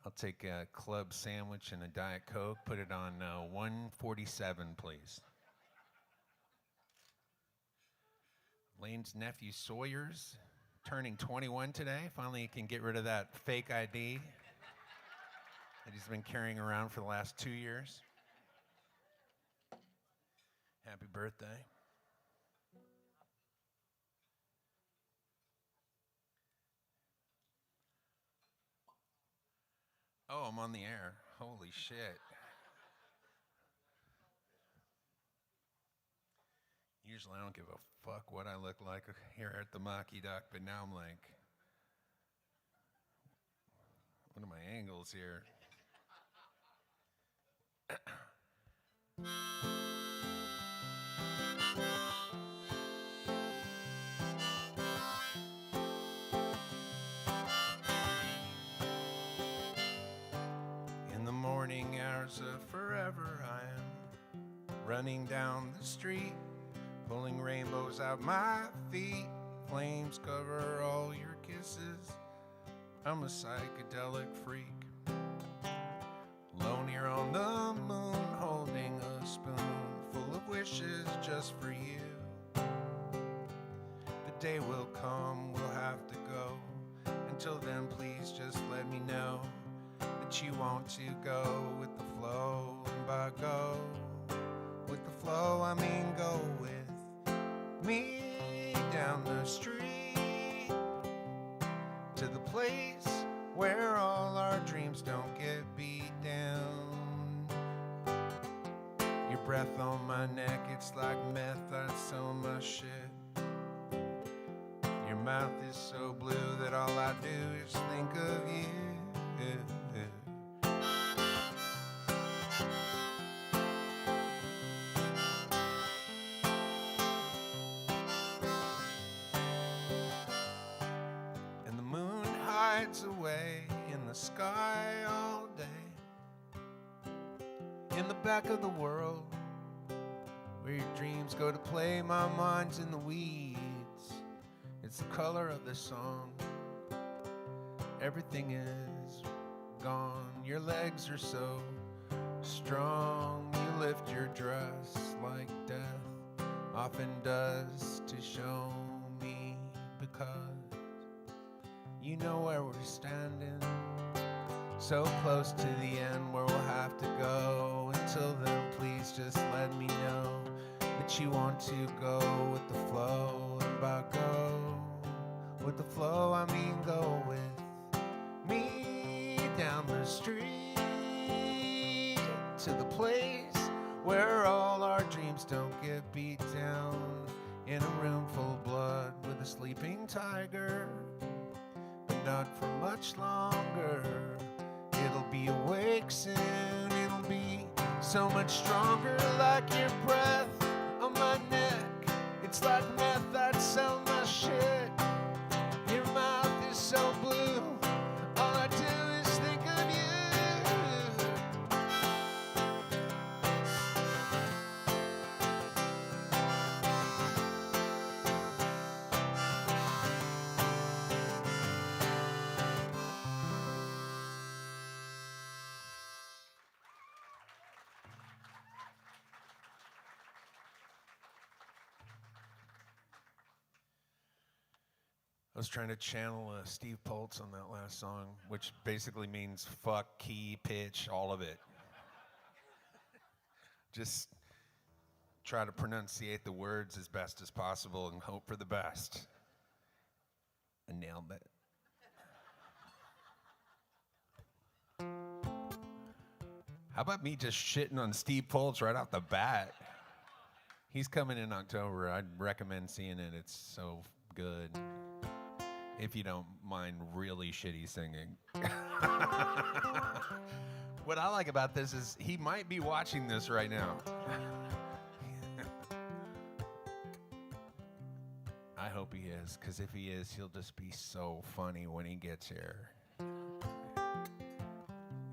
I'll take a club sandwich and a Diet Coke. Put it on 147, please. Lane's nephew Sawyer's turning 21 today. Finally, he can get rid of that fake ID that he's been carrying around for the last 2 years. Happy birthday. Oh, I'm on the air. Holy shit. Usually I don't give a fuck what I look like here at the Maki Duck, but now I'm like, what are my angles here? In the morning hours of forever, I am running down the street, pulling rainbows out my feet. Flames cover all your kisses. I'm a psychedelic freak. Alone here on the moon, holding a spoon full of wishes just for you. The day will come, we'll have to go. Until then, please just let me know that you want to go with the flow. And by go with the flow, I mean go with me down the street to the place where all our dreams don't get beat down. Your breath on my neck, it's like meth, that's so much shit. Your mouth is so blue that all I do is think of you. And the moon hides away in the sky all day, in the back of the world where your dreams go to play. My mind's in the weeds, it's the color of the song. Everything is gone, your legs are so strong. You lift your dress like death often does to show me, because you know where we're standing, so close to the end where we'll have to go. Until then, please just let me know that you want to go with the flow. And by go with the flow, I mean go with me down the street to the place where all our dreams don't get beat down. In a room full of blood with a sleeping tiger, but not for much longer. It'll be awake soon, it'll be so much stronger. Like your breath on my neck, it's like meth, that's so much shit. Your mouth is so blue, all I do is think of you. I was trying to channel Steve Poltz on that last song, which basically means fuck, key, pitch, all of it. Just try to pronunciate the words as best as possible and hope for the best. I nailed it. How about me just shitting on Steve Poltz right off the bat? He's coming in October. I'd recommend seeing it. It's so good. If you don't mind really shitty singing. What I like about this is he might be watching this right now. I hope he is, because if he is, he'll just be so funny when he gets here.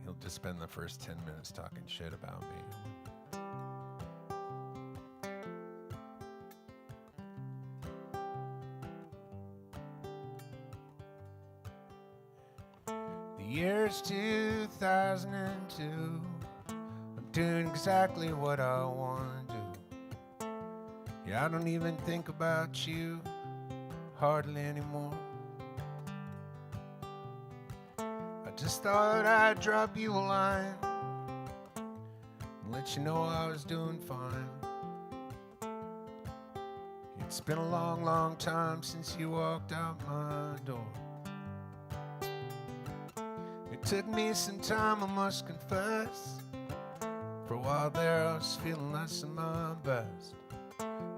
He'll just spend the first 10 minutes talking shit about me. The year's 2002. I'm doing exactly what I want to do. Yeah, I don't even think about you hardly anymore. I just thought I'd drop you a line and let you know I was doing fine. It's been a long, long time since you walked out my door. It took me some time, I must confess. For a while there I was feeling less than my best.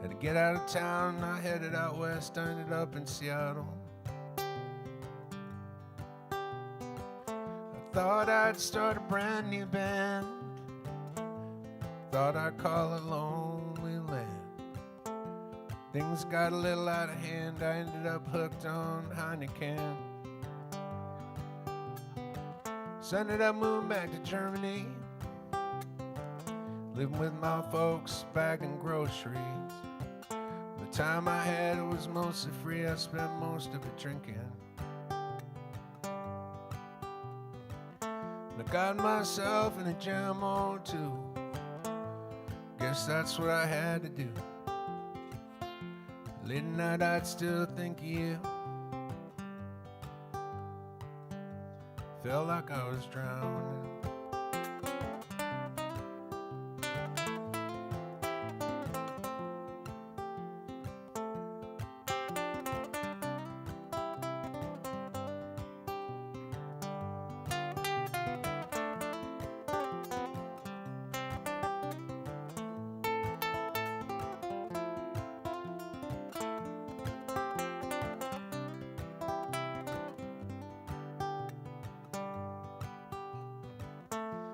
Had to get out of town, I headed out west, I ended up in Seattle. I thought I'd start a brand new band. Thought I'd call it Lonely Land. Things got a little out of hand, I ended up hooked on Heineken. So I ended up moving back to Germany, living with my folks, bagging groceries. The time I had, it was mostly free, I spent most of it drinking. And I got myself in a jam or two. Guess that's what I had to do. Late at night I'd still think of you. Felt like I was drowning.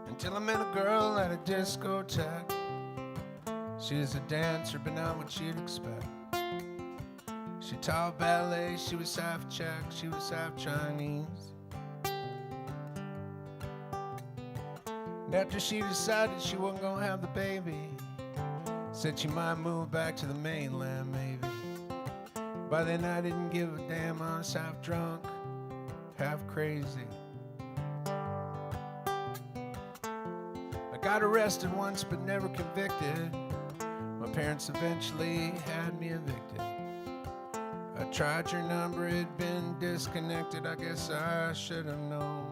Until I met a girl at a discotheque. She was a dancer, but not what you'd expect. She taught ballet, she was half Czech, she was half Chinese. And after she decided she wasn't gonna have the baby, said she might move back to the mainland maybe. By then I didn't give a damn, I was half drunk, half crazy. Got arrested once but never convicted. My parents eventually had me evicted. I tried your number, it'd been disconnected. I guess I should have known.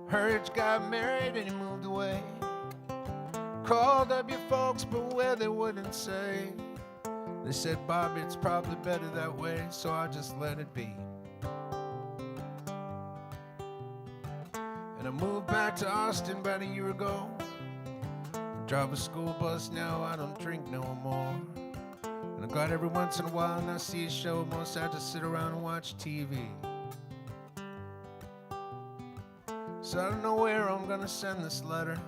Heard you got married and you moved away. Called up your folks, but where they wouldn't say. They said, Bobby, it's probably better that way, so I just let it be. And I moved back to Austin about a year ago. I drive a school bus now, I don't drink no more. And I got every once in a while and I see a show, most I just sit around and watch TV. So I don't know where I'm gonna send this letter.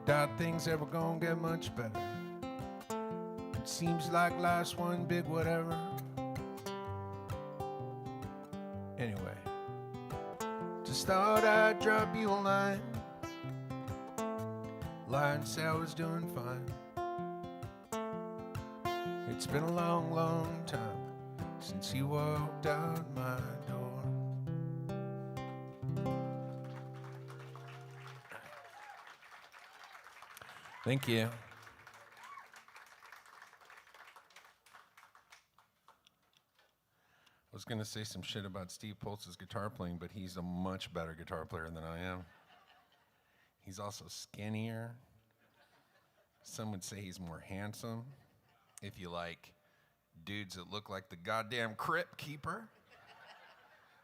Doubt things ever gonna get much better. It seems like life's one big whatever. Anyway. Just thought I'd drop you a line. Line say I was doing fine. It's been a long, long time since you walked out my door. Thank you. I was going to say some shit about Steve Poltz's guitar playing, but he's a much better guitar player than I am. He's also skinnier. Some would say he's more handsome. If you like dudes that look like the goddamn Crypt Keeper,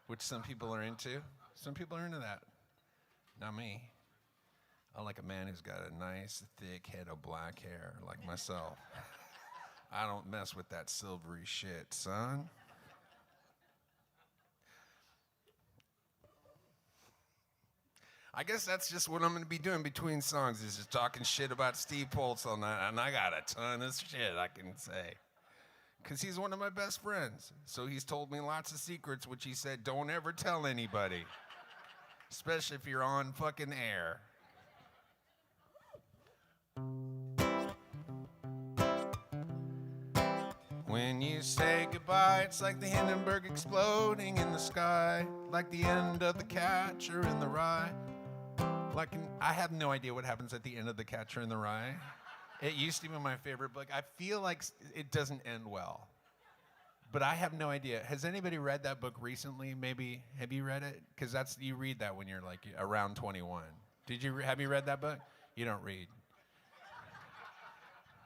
which some people are into. Some people are into that. Not me. I like a man who's got a nice, thick head of black hair, like myself. I don't mess with that silvery shit, son. I guess that's just what I'm going to be doing between songs, is just talking shit about Steve Poltz all night. And I got a ton of shit I can say. Because he's one of my best friends. So he's told me lots of secrets, which he said, don't ever tell anybody. Especially if you're on fucking air. When you say goodbye, it's like the Hindenburg exploding in the sky, like the end of The Catcher in the Rye. I have no idea what happens at the end of The Catcher in the Rye. It used to be my favorite book. I feel like it doesn't end well, but I have no idea. Has anybody read that book recently? Maybe, have you read it? Because you read that when you're like around 21. Have you read that book? You don't read.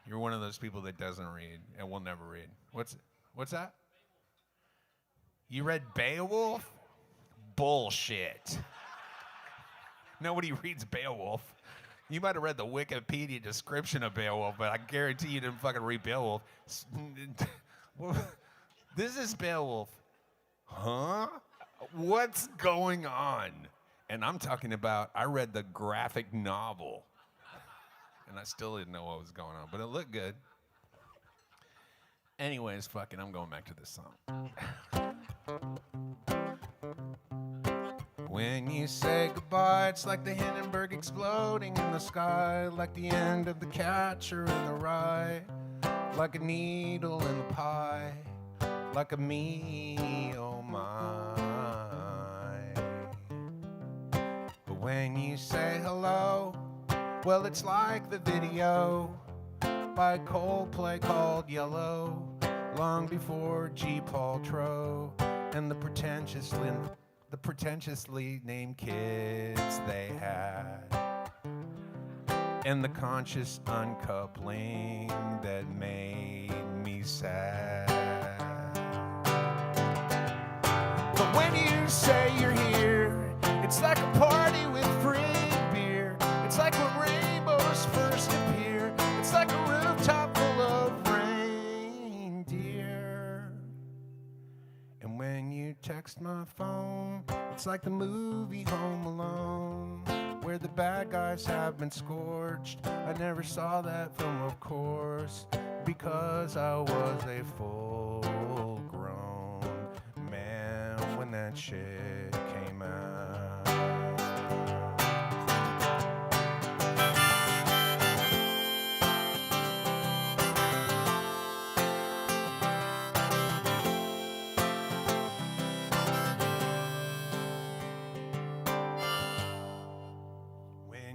You're one of those people that doesn't read and will never read. What's that? You read Beowulf? Bullshit. Nobody reads Beowulf. You might have read the Wikipedia description of Beowulf, but I guarantee you didn't fucking read Beowulf. This is Beowulf. Huh? What's going on? And I'm talking about, I read the graphic novel. And I still didn't know what was going on, but it looked good. Anyways, fucking, I'm going back to this song. When you say goodbye, it's like the Hindenburg exploding in the sky, like the end of The Catcher in the Rye, like a needle in the pie, like a me, oh my. But when you say hello, well, it's like the video by Coldplay called Yellow, long before G. Paul Tro and the pretentiously named kids they had, and the conscious uncoupling that made me sad. But when you say you're here, it's like a party with free beer. It's like when rainbows first appear. It's like a rooftop full of reindeer. And when you text my phone, it's like the movie Home Alone, where the bad guys have been scorched. I never saw that film, of course, because I was a full-grown man when that shit came out.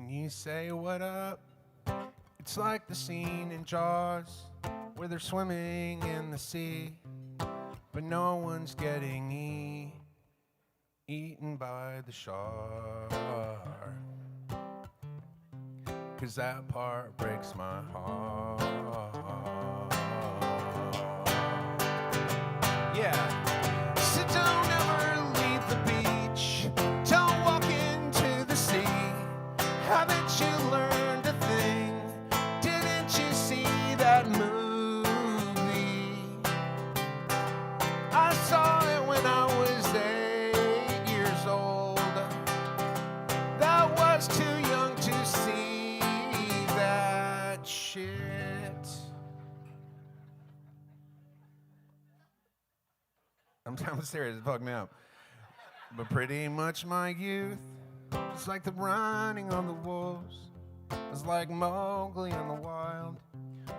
You say what up, it's like the scene in Jaws where they're swimming in the sea, but no one's getting eaten by the shark, 'cause that part breaks my heart. Yeah, so don't ever leave the beach, don't walk into the sea. Haven't you learned a thing? Didn't you see that movie? I saw it when I was 8 years old. That was too young to see that shit. I'm serious, it fucked me up. But pretty much my youth, it's like the running on the wolves. It's like Mowgli in the wild.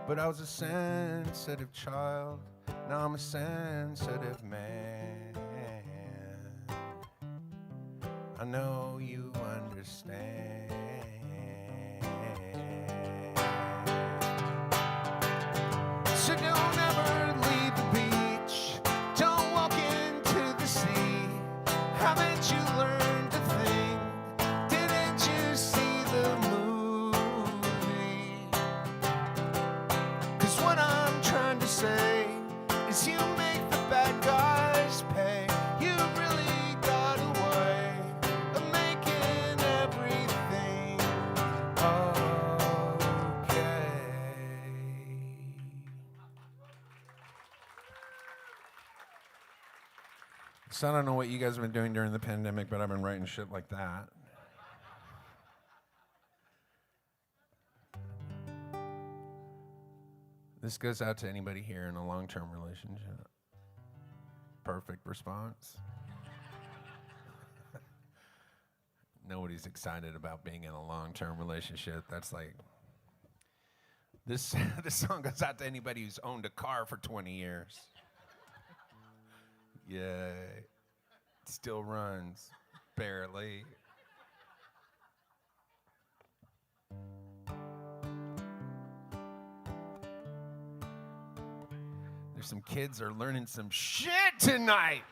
But I was a sensitive child. Now I'm a sensitive man. I know you understand. So don't ever leave the beach. Don't walk into the sea. Haven't you learned a thing? Say is you make the bad guys pay. You really got a way of making everything okay. So I don't know what you guys have been doing during the pandemic, but I've been writing shit like that. This goes out to anybody here in a long-term relationship. Perfect response. Nobody's excited about being in a long-term relationship. That's like This this song goes out to anybody who's owned a car for 20 years. Yeah, it still runs, barely. There's some kids are learning some shit tonight.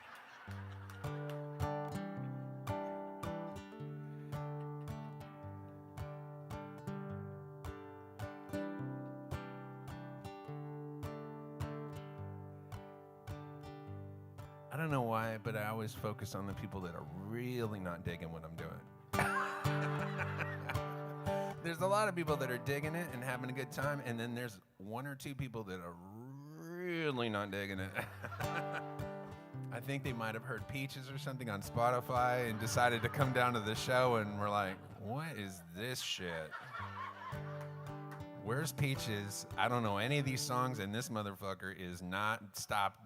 I don't know why, but I always focus on the people that are really not digging what I'm doing. There's a lot of people that are digging it and having a good time, and then there's one or two people that are really not digging it. I think they might have heard Peaches or something on Spotify and decided to come down to the show, and we're like, what is this shit? Where's Peaches? I don't know any of these songs, and this motherfucker is not stopped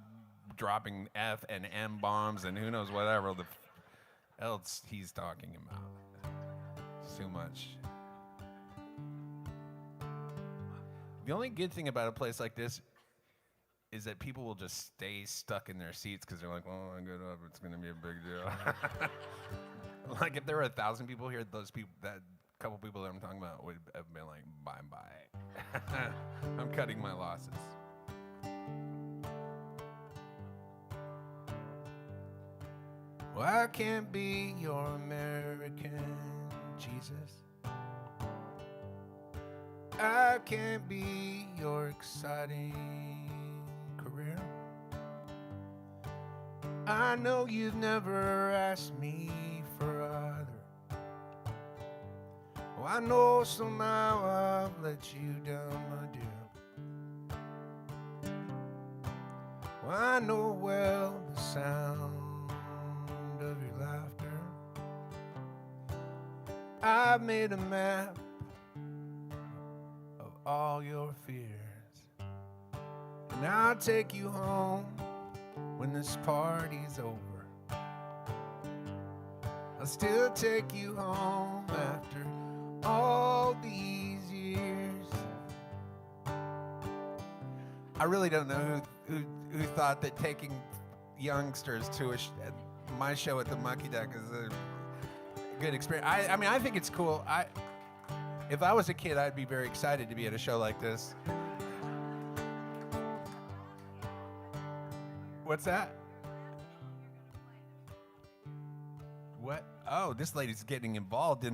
dropping F and M bombs and who knows whatever else he's talking about. It's too much. The only good thing about a place like this is that people will just stay stuck in their seats because they're like, well, I get up, it's going to be a big deal. Like if there were 1,000 people here, those people, that couple people that I'm talking about would have been like, bye-bye. I'm cutting my losses. Well, I can't be your American Jesus. I can't be your exciting career. I know you've never asked me for other. Oh, I know somehow I've let you down, my dear. Well, I know well the sound of your laughter. I've made a map of all your fears, and I'll take you home when this party's over. I'll still take you home after all these years. I really don't know who thought that taking youngsters to my show at the Monkey Duck is a good experience. I mean, I think it's cool. If I was a kid, I'd be very excited to be at a show like this. What's that? What? Oh, this lady's getting involved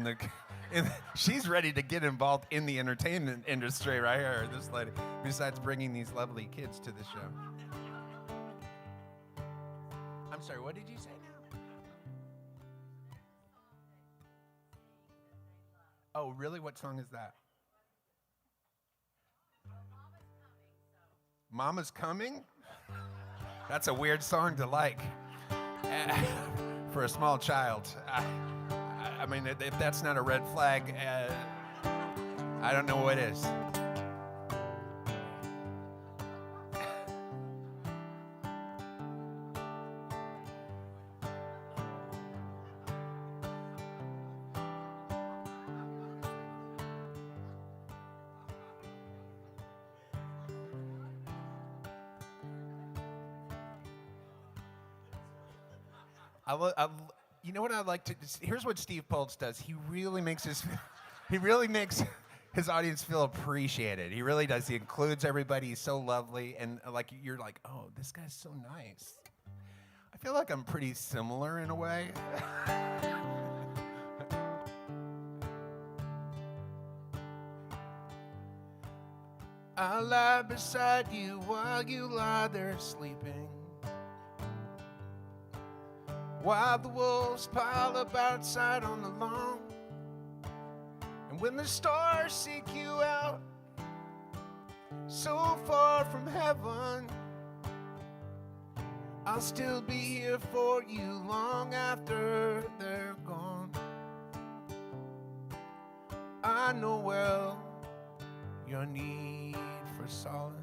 she's ready to get involved in the entertainment industry right here, this lady, besides bringing these lovely kids to the show. I'm sorry, what did you say now? Oh, really? What song is that? Mama's Coming? That's a weird song to like for a small child. I mean, if that's not a red flag, I don't know what is. You know what I'd like to? Here's what Steve Poltz does. He really makes his audience feel appreciated. He really does. He includes everybody. He's so lovely, and like you're like, oh, this guy's so nice. I feel like I'm pretty similar in a way. I'll lie beside you while you lie there sleeping, while the wolves pile up outside on the lawn. And when the stars seek you out, so far from heaven, I'll still be here for you long after they're gone. I know well your need for solace,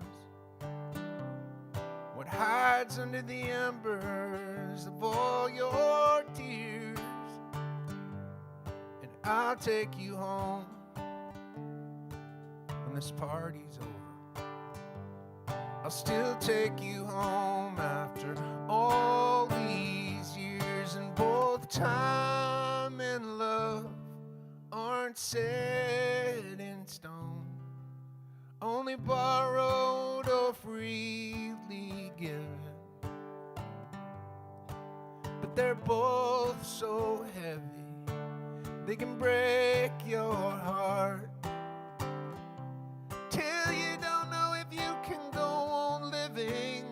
what hides under the embers of all your tears. And I'll take you home when this party's over. I'll still take you home after all these years, and both time and love aren't set in stone, only borrowed or freely given. But they're both so heavy, they can break your heart, till you don't know if you can go on living.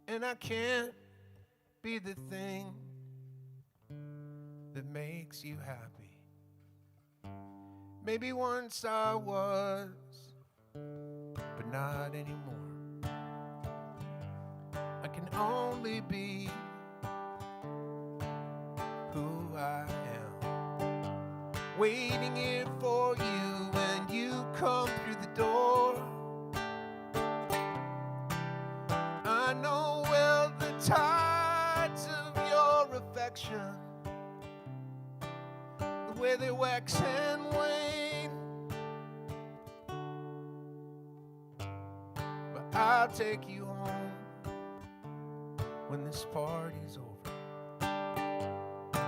And I can't be the thing that makes you happy. Maybe once I was, but not anymore. I can only be who I am, waiting here for you when you come through the door. I know well the tides of your affection, the way they wax and wane, but I'll take you home when this party's over.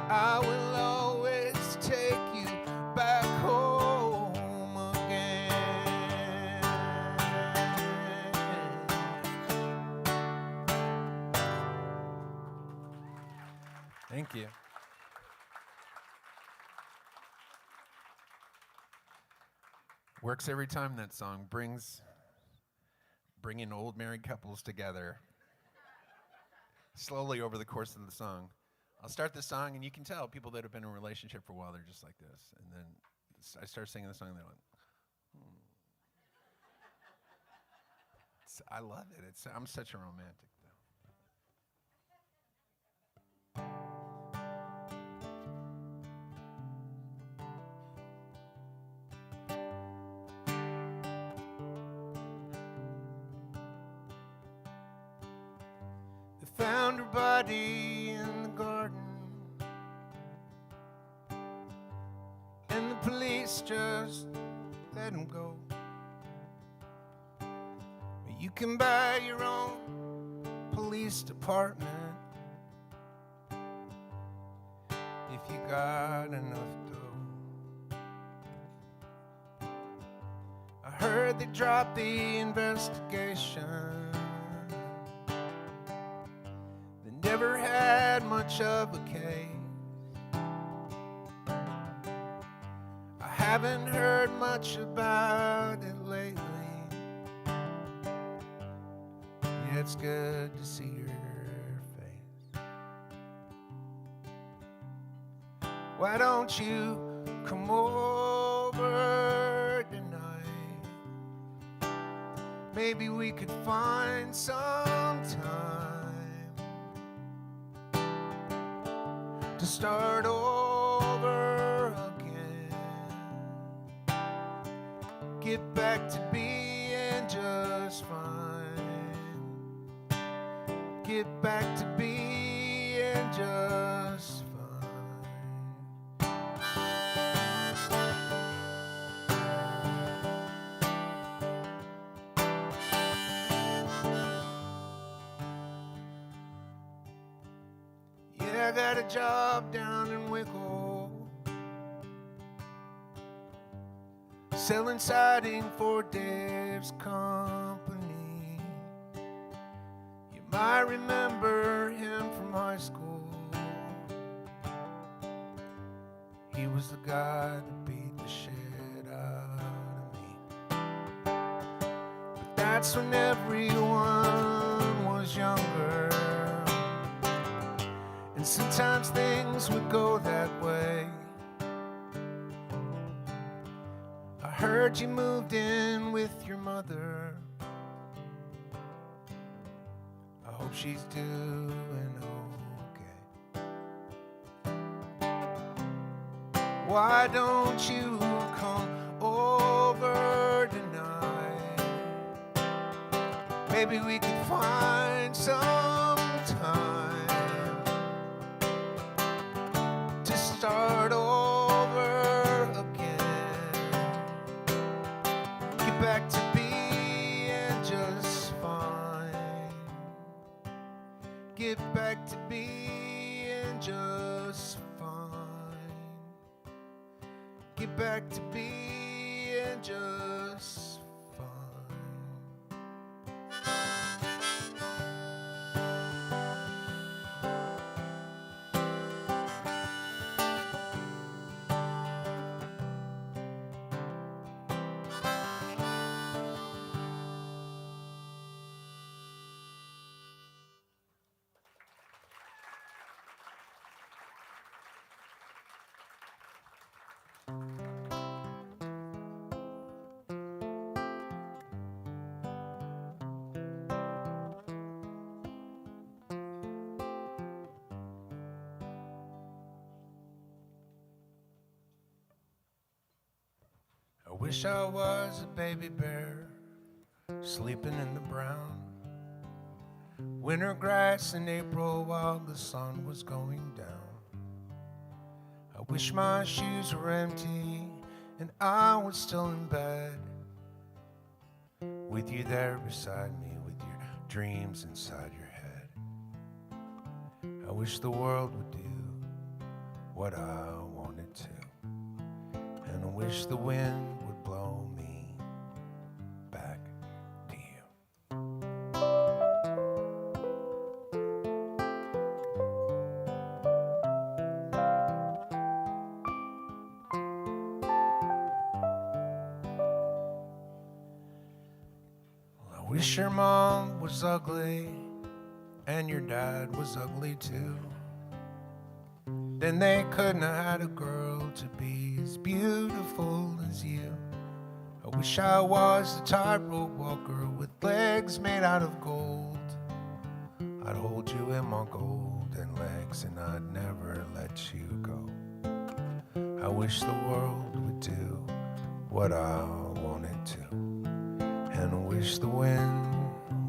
I will always take you back home again. Thank you. Works every time, that song. Bringing old married couples together slowly over the course of the song. I'll start the song, and you can tell people that have been in a relationship for a while, they're just like this. And then I start singing the song, and they're like, I love it. I'm such a romantic, though. Found her body in the garden, and the police just let him go. You can buy your own police department if you got enough dough. I heard they dropped the investigation. Never had much of a case. I haven't heard much about it lately. Yeah, it's good to see your face. Why don't you come over tonight? Maybe we could find some time to start over again. Get back to being just fine. Get back to being just fine. I got a job down in Wickle, selling siding for Dave's company. You might remember him from high school. He was the guy that beat the shit out of me. But that's when everyone was younger, and sometimes things would go that way. I heard you moved in with your mother. I hope she's doing okay. Why don't you come over tonight? Maybe we could find some time to start over again. get back to being just fine. Get back to being just fine. I wish I was a baby bear, sleeping in the brown winter grass in April while the sun was going down. I wish my shoes were empty and I was still in bed, with you there beside me, with your dreams inside your head. I wish the world would do what I wanted to, and I wish the wind would blow me back to you. I wish your mom was ugly and your dad was ugly too. Then they couldn't have had a girl to be as beautiful as you. I wish I was a tightrope walker with legs made out of gold. I'd hold you in my golden legs and I'd never let you go. I wish the world would do what I wanted to, and I wish the wind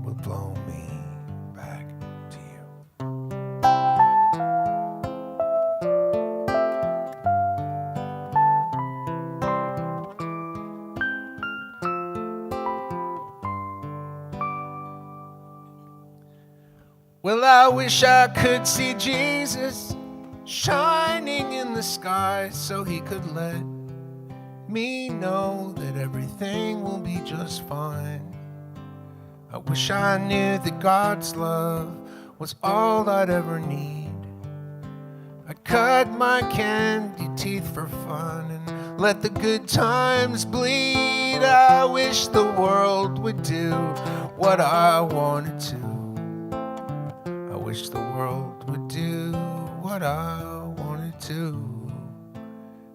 would blow me back to you. Well, I wish I could see Jesus shining in the sky so he could let me know that everything will be just fine. I wish I knew that God's love was all I'd ever need. I cut my candy teeth for fun and let the good times bleed. I wish the world would do what I wanted to. I wish the world would do what I wanted to,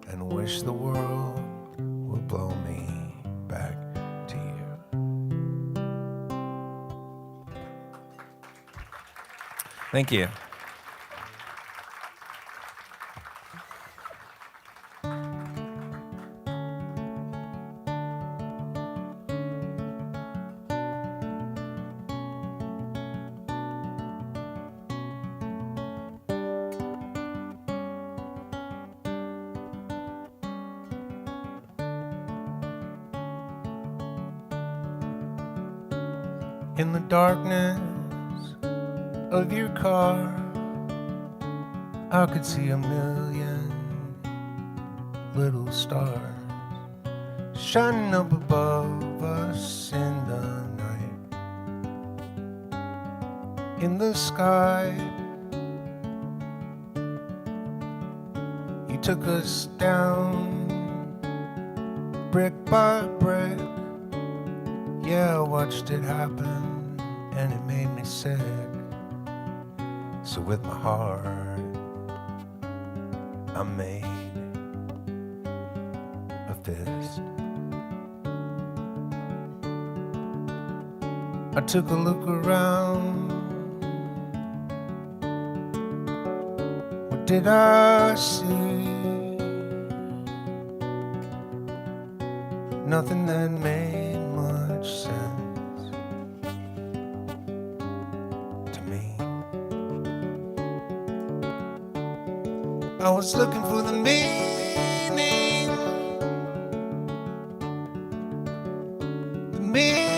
and I wish the world would blow me back to you. Thank you. In the darkness of your car, I could see a million little stars shining up above us in the night. In the sky, you took us down brick by brick. Yeah, I watched it happen and it made me sick. So with my heart, I made a fist. I took a look around. What did I see? Nothing that made much sense to me. I was looking for the meaning, the meaning.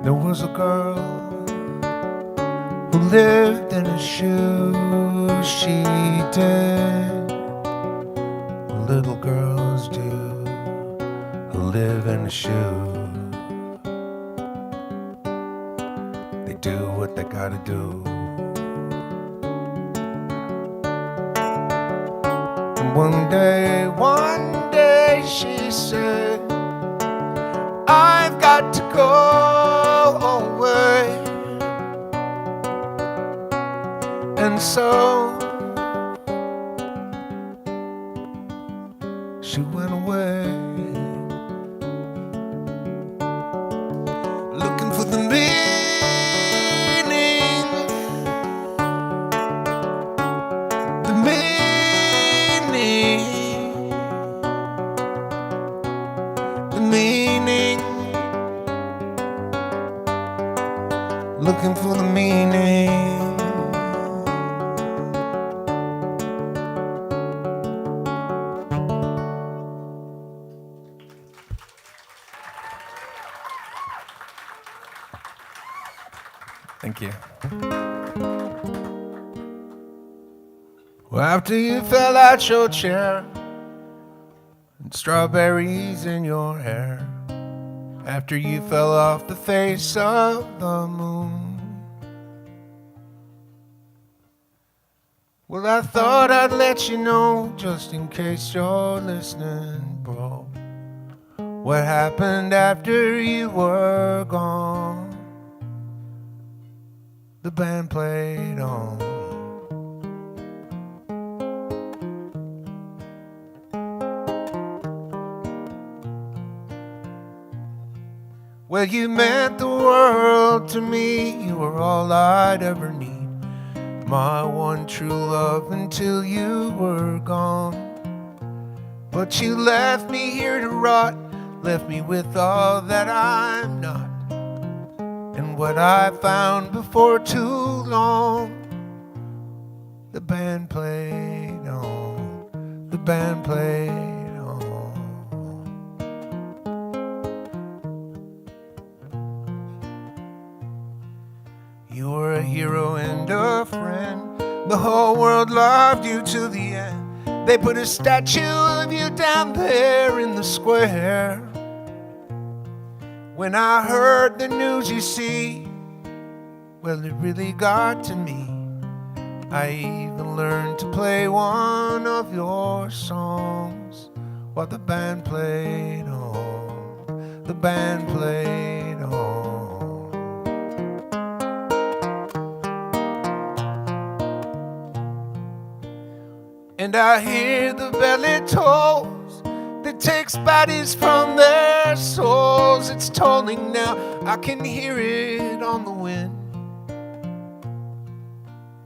There was a girl who lived in a shoe. She did what little girls do who live in a shoe. They do what they gotta do. And one day she said, I've got to go away. And so she went away, looking for the meaning, the meaning, the meaning, looking for the meaning. Thank you. Well, after you fell out your chair and strawberries in your hair, after you fell off the face of the moon, well, I thought I'd let you know, just in case you're listening, bro, what happened after you were gone. The band played on. Well, you meant the world to me. You were all I'd ever need. My one true love until you were gone. But you left me here to rot, left me with all that I'm not, and what I found before too long. The band played on, the band played on. You were a hero and a friend. The whole world loved you to the end. They put a statue of you down there in the square. When I heard the news, you see, well, it really got to me. I even learned to play one of your songs while the band played on, the band played on. And I hear the belly tolls that takes bodies from their souls. It's tolling now, I can hear it on the wind.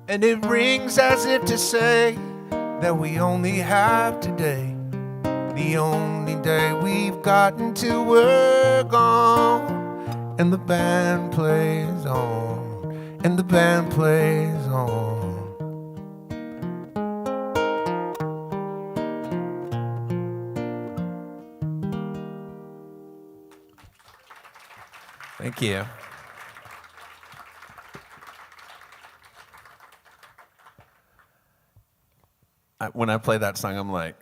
And it rings as if to say that we only have today, the only day we've got until we're gone. And the band plays on, and the band plays on. Thank you. When I play that song, I'm like,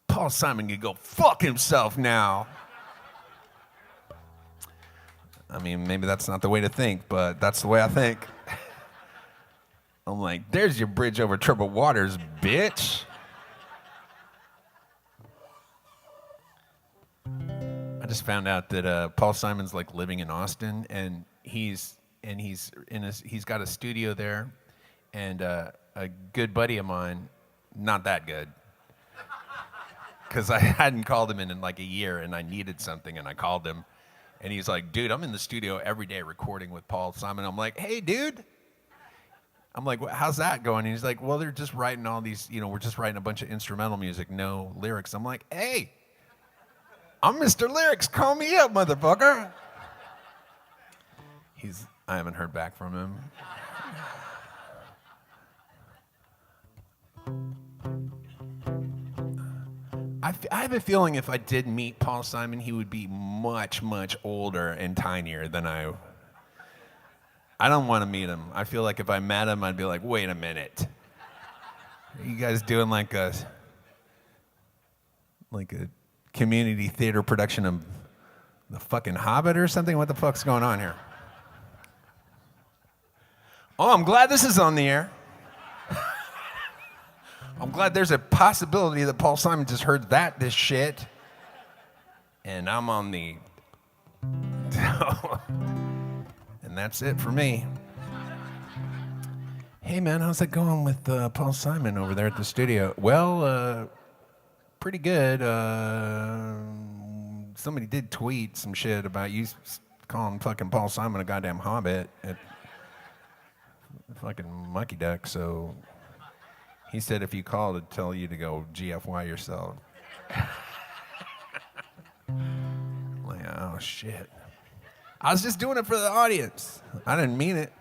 Paul Simon can go fuck himself now. I mean, maybe that's not the way to think, but that's the way I think. I'm like, there's your bridge over troubled waters, bitch. I just found out that Paul Simon's like living in Austin, and he's got a studio there, and a good buddy of mine, not that good, because I hadn't called him in like a year, and I needed something, and I called him, and he's like, dude, I'm in the studio every day recording with Paul Simon. I'm like, hey, dude. I'm like, how's that going? And he's like, well, they're just writing all these, we're just writing a bunch of instrumental music, no lyrics. I'm like, hey, I'm Mr. Lyrics. Call me up, motherfucker. I haven't heard back from him. I have a feeling if I did meet Paul Simon, he would be much, much older and tinier than I don't want to meet him. I feel like if I met him, I'd be like, wait a minute. Are you guys doing like a community theater production of The fucking Hobbit or something? What the fuck's going on here? Oh, I'm glad this is on the air. I'm glad there's a possibility that Paul Simon just heard this shit. And I'm on the... And that's it for me. Hey, man, how's it going with Paul Simon over there at the studio? Well, pretty good. Somebody did tweet some shit about you calling fucking Paul Simon a goddamn hobbit at fucking Mucky Duck, so he said if you called, it'd tell you to go GFY yourself. Like, oh, shit. I was just doing it for the audience. I didn't mean it.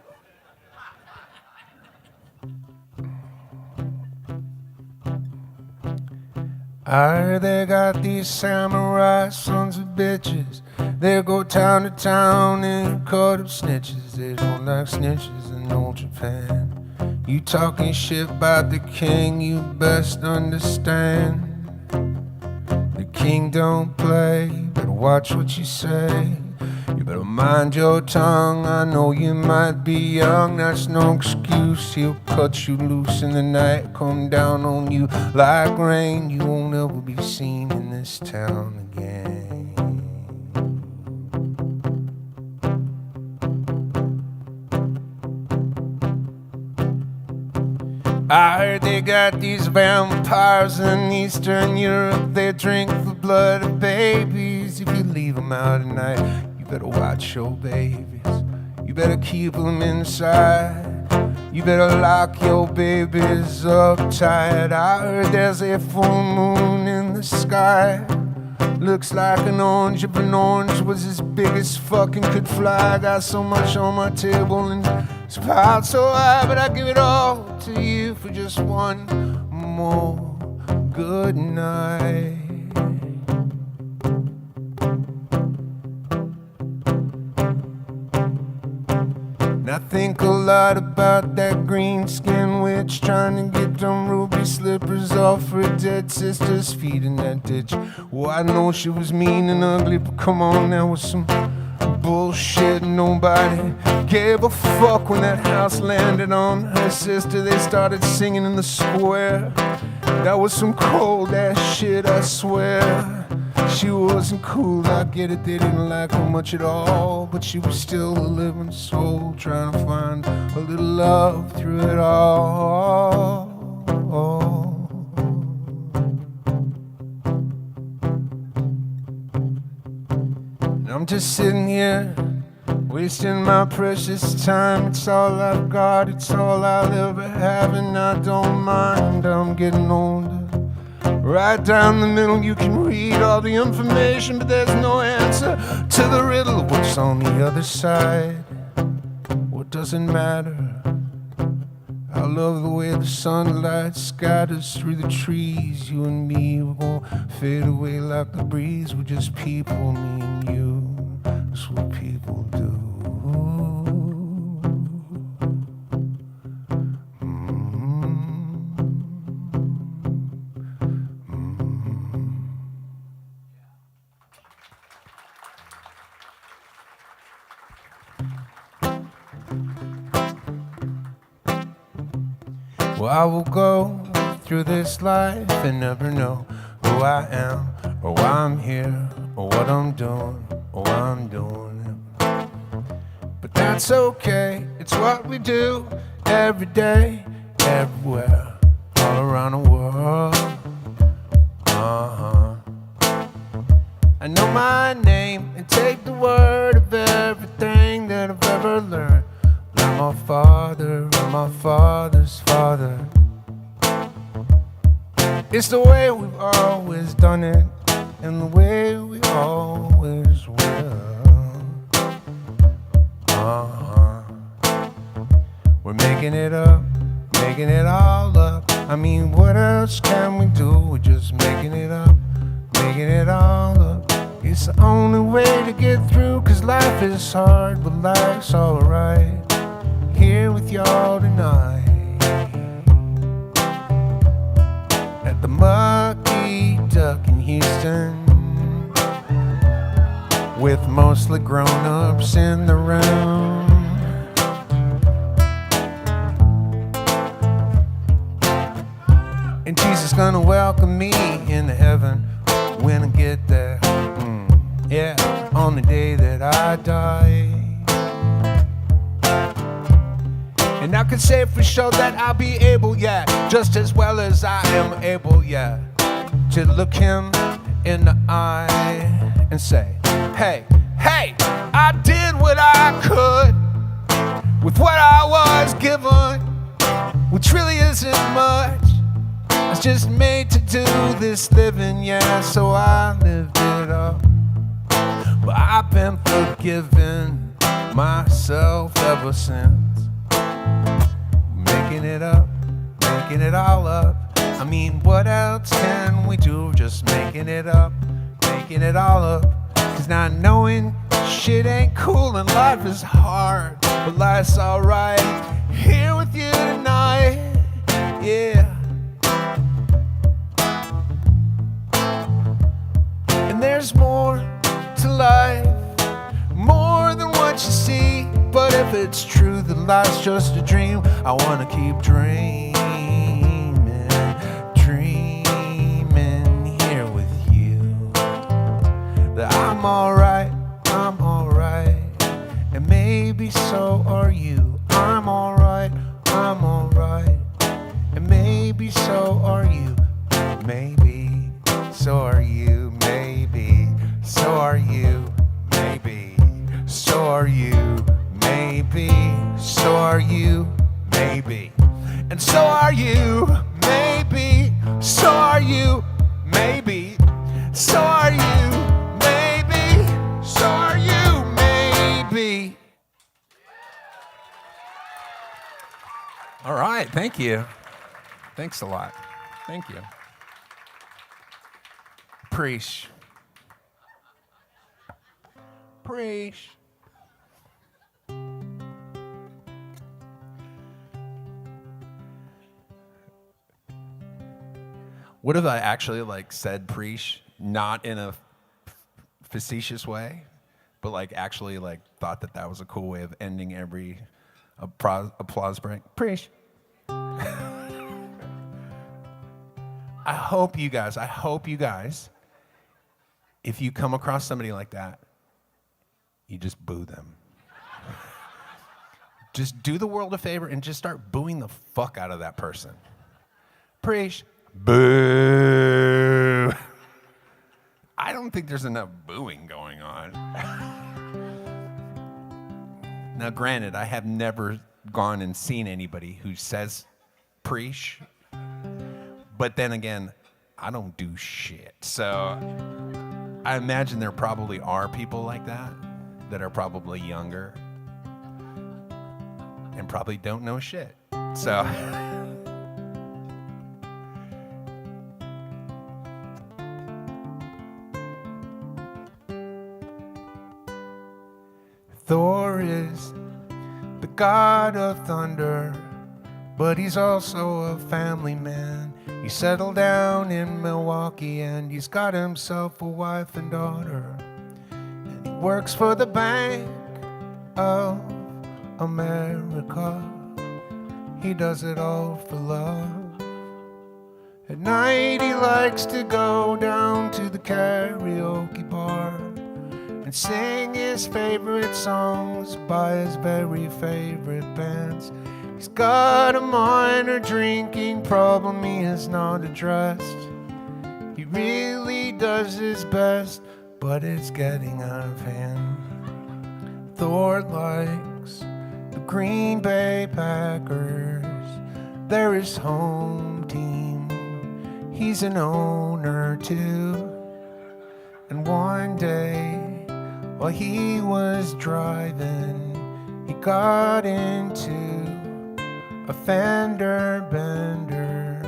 They got these samurai sons of bitches. They go town to town and cut up snitches. They don't like snitches in old Japan. You talking shit about the king, you best understand. The king don't play, better watch what you say. You better mind your tongue, I know you might be young, that's no excuse. He'll cut you loose in the night, come down on you like rain. You won't ever be seen in this town again. I heard they got these vampires in Eastern Europe. They drink the blood of babies. If you leave them out at night, you better watch your babies. You better keep them inside. You better lock your babies up tight. I heard there's a full moon in the sky. Looks like an orange, if an orange was as big as fucking could fly. I got so much on my table and it's piled so high, but I give it all to you for just one more good night. And I think a lot about that green skin witch trying to get them ruby slippers off her dead sister's feet in that ditch. Well, I know she was mean and ugly, but come on, that was some bullshit. Nobody gave a fuck when that house landed on her sister. They started singing in the square. That was some cold ass shit, I swear. She wasn't cool, I get it, they didn't like her much at all, but she was still a living soul, trying to find a little love through it all. And I'm just sitting here, wasting my precious time. It's all I've got, it's all I'll ever have, and I don't mind, I'm getting older. Right down the middle you can read all the information, but there's no answer to the riddle of what's on the other side. What doesn't matter? I love the way the sunlight scatters through the trees. You and me, we're gonna fade away like the breeze. We're just people, me and you. That's what people do. Well, I will go through this life and never know who I am, or why I'm here, or what I'm doing, or why I'm doing it. But that's okay, it's what we do every day, everywhere, all around the world. I know my name and take the word of everything that I've ever learned. I'm my father, I'm my father's father. It's the way we've always done it, and the way we always will. We're making it up, making it all up. I mean, what else can we do? We're just making it up, making it all up. It's the only way to get through, 'cause life is hard, but life's alright. Here with y'all tonight at the Mucky Duck in Houston, with mostly grown-ups in the room. And Jesus gonna welcome me into heaven when I get there. Yeah, on the day that I die. And I can say for sure that I'll be able, yeah, just as well as I am able, yeah, to look him in the eye and say, hey, I did what I could with what I was given, which really isn't much. I was just made to do this living, yeah, so I lived it up. But I've been forgiven myself ever since. Making it up, making it all up. I mean, what else can we do? Just making it up, making it all up. 'Cause not knowing shit ain't cool and life is hard, but life's alright. Here with you tonight, yeah. And there's more to life, more than what you see. But if it's true that life's just a dream, I wanna keep dreaming here with you. That I'm alright, and maybe so are you. I'm alright, and maybe so are you. Maybe so are you, maybe so are you, maybe so are you, maybe so are you, maybe, and so are you, maybe so are you, maybe so are you, maybe so are you, maybe. All right, thank you. Thanks a lot. Thank you. Preach. Preach. What if I actually said preach, not in a facetious way, but actually thought that was a cool way of ending every applause break? Preach. I hope you guys, if you come across somebody like that, you just boo them. Just do the world a favor and just start booing the fuck out of that person. Preach. Boo. I don't think there's enough booing going on. Now, granted, I have never gone and seen anybody who says preach, but then again, I don't do shit. So I imagine there probably are people like that are probably younger and probably don't know shit. So Thor is the god of thunder, but he's also a family man. He settled down in Milwaukee and he's got himself a wife and daughter. And he works for the Bank of America. He does it all for love. At night he likes to go down to the karaoke bar and sing his favorite songs by his very favorite bands. He's got a minor drinking problem he has not addressed. He really does his best, but it's getting out of hand. Thor likes the Green Bay Packers. They're his home team. He's an owner too. And one day, while he was driving, he got into a fender bender.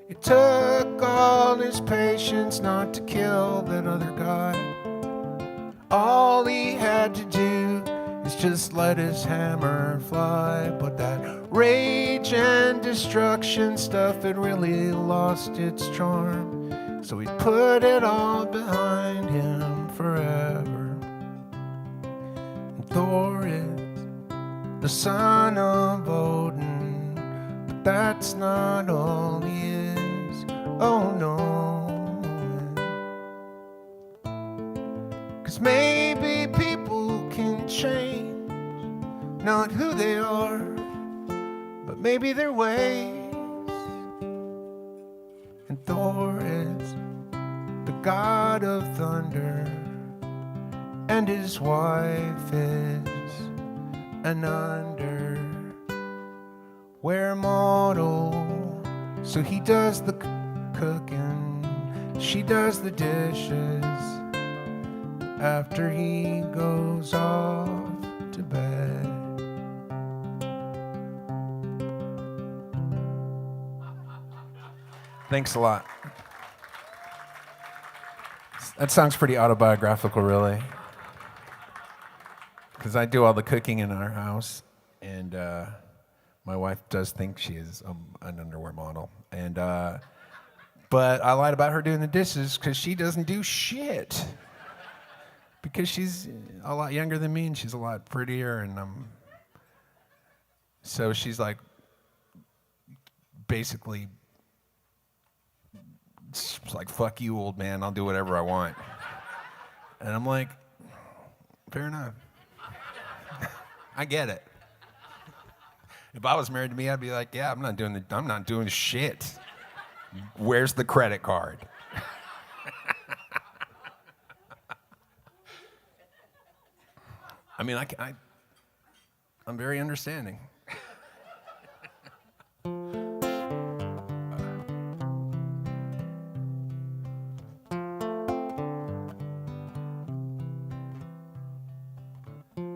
It took all his patience not to kill that other guy. All he had to do is just let his hammer fly. But that rage and destruction stuff had really lost its charm. So he put it all behind him forever. And Thor is the son of Odin, but that's not all he is. Oh no. 'Cause maybe people can change, not who they are, but maybe their ways. And Thor is the god of thunder, and his wife is an underwear model. So he does the cooking, she does the dishes after he goes off to bed. Thanks a lot. That song's pretty autobiographical, really. Because I do all the cooking in our house, and my wife does think she is an underwear model. And but I lied about her doing the dishes because she doesn't do shit. Because she's a lot younger than me and she's a lot prettier, and so she's like basically she's like, fuck you, old man, I'll do whatever I want. And I'm like, fair enough. I get it. If I was married to me, I'd be like, yeah, I'm not doing shit. Where's the credit card? I mean, I'm very understanding.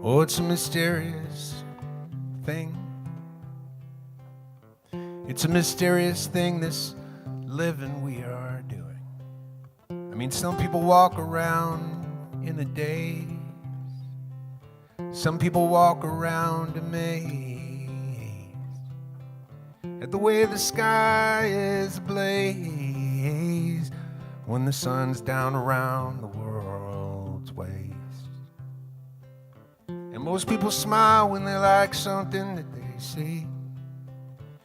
Oh, it's a mysterious thing. It's a mysterious thing, this living we are doing. I mean, some people walk around in the day. Some people walk around amazed at the way the sky is ablaze when the sun's down around the world's waist. And most people smile when they like something that they see.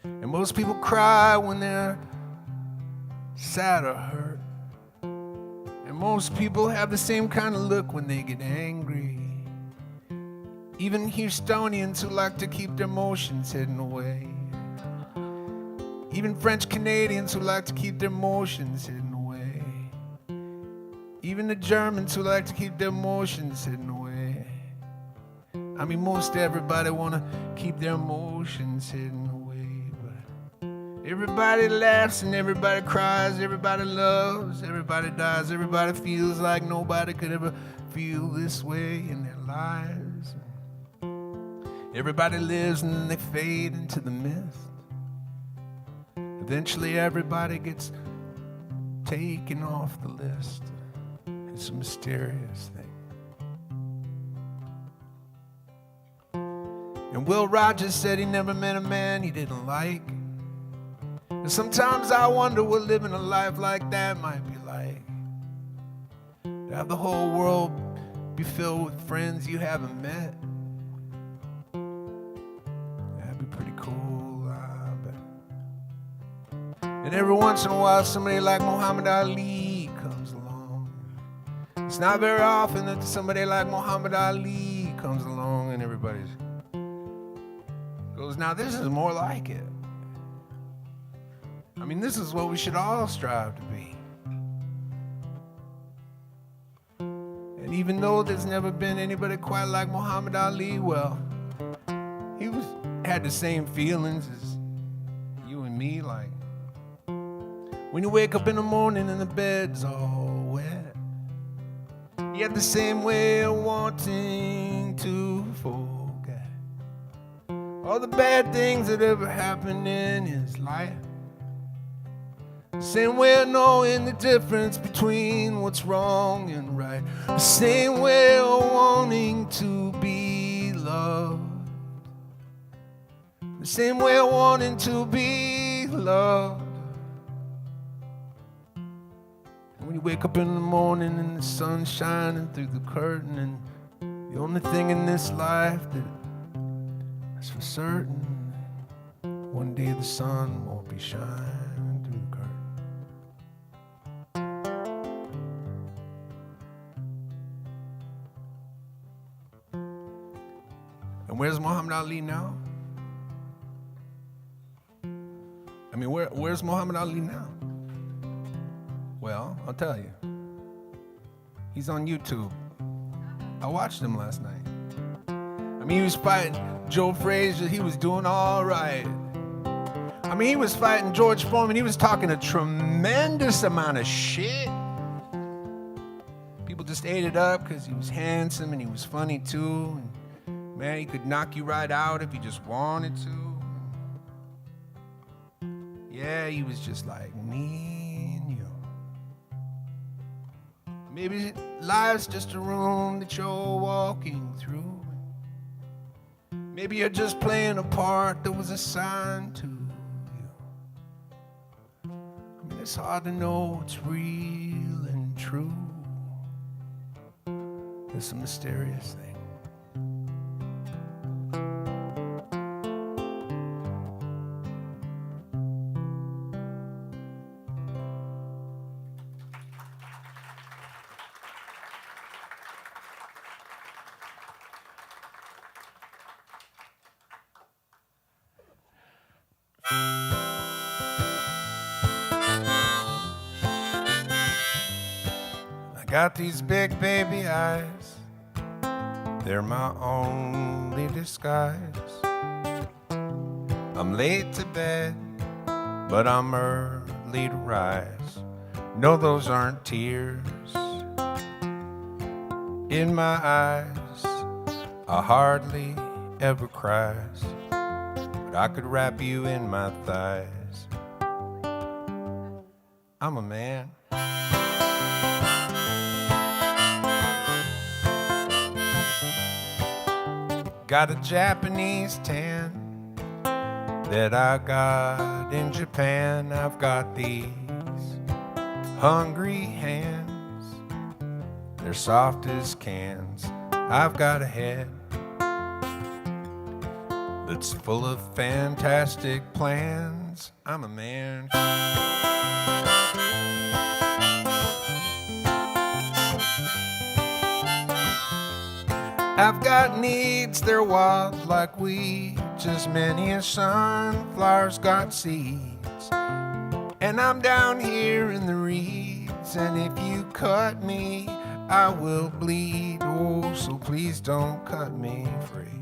And most people cry when they're sad or hurt. And most people have the same kind of look when they get angry. Even Houstonians who like to keep their emotions hidden away. Even French Canadians who like to keep their emotions hidden away. Even the Germans who like to keep their emotions hidden away. I mean, most everybody wanna keep their emotions hidden away. But everybody laughs and everybody cries, everybody loves, everybody dies, everybody feels like nobody could ever feel this way in their lives. Everybody lives and then they fade into the mist. Eventually everybody gets taken off the list. It's a mysterious thing. And Will Rogers said he never met a man he didn't like. And sometimes I wonder what living a life like that might be like. To have the whole world be filled with friends you haven't met. Pretty cool, I bet. And every once in a while somebody like Muhammad Ali comes along. It's not very often that somebody like Muhammad Ali comes along and everybody goes, now this is more like it. I mean, this is what we should all strive to be. And even though there's never been anybody quite like Muhammad Ali, well, he had the same feelings as you and me, like when you wake up in the morning and the bed's all wet. He had the same way of wanting to forget all the bad things that ever happened in his life. Same way of knowing the difference between what's wrong and right. The same way of wanting to be loved. The same way of wanting to be loved. And when you wake up in the morning and the sun's shining through the curtain, and the only thing in this life that's for certain, one day the sun won't be shining through the curtain. And where's Muhammad Ali now? I mean, where's Muhammad Ali now? Well, I'll tell you. He's on YouTube. I watched him last night. I mean, he was fighting Joe Frazier. He was doing all right. I mean, he was fighting George Foreman. He was talking a tremendous amount of shit. People just ate it up because he was handsome and he was funny too. And man, he could knock you right out if he just wanted to. Yeah, he was just like me and you. Maybe life's just a room that you're walking through. Maybe you're just playing a part that was assigned to you. I mean, it's hard to know what's real and true. It's a mysterious thing. I got these big baby eyes, they're my only disguise. I'm late to bed, but I'm early to rise. No, those aren't tears in my eyes. I hardly ever cries, but I could wrap you in my thighs. I'm a man. Got a Japanese tan that I got in Japan. I've got these hungry hands, they're soft as cans. I've got a head that's full of fantastic plans. I'm a man. I've got needs, they're wild like weeds, as many as sunflowers got seeds. And I'm down here in the reeds, and if you cut me, I will bleed. Oh, so please don't cut me free.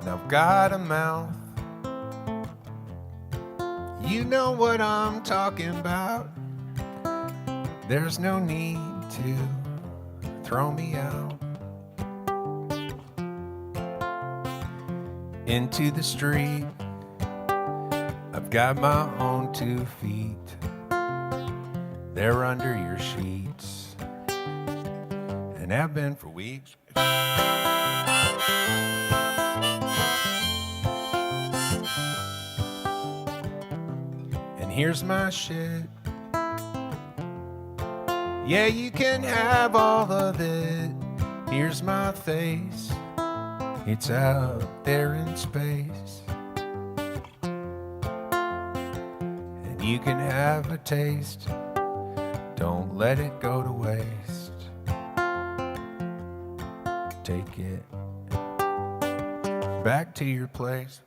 And I've got a mouth, you know what I'm talking about. There's no need to throw me out into the street. I've got my own 2 feet, they're under your sheets, and have been for weeks. Here's my shit. Yeah, you can have all of it. Here's my face. It's out there in space. And you can have a taste. Don't let it go to waste. Take it back to your place.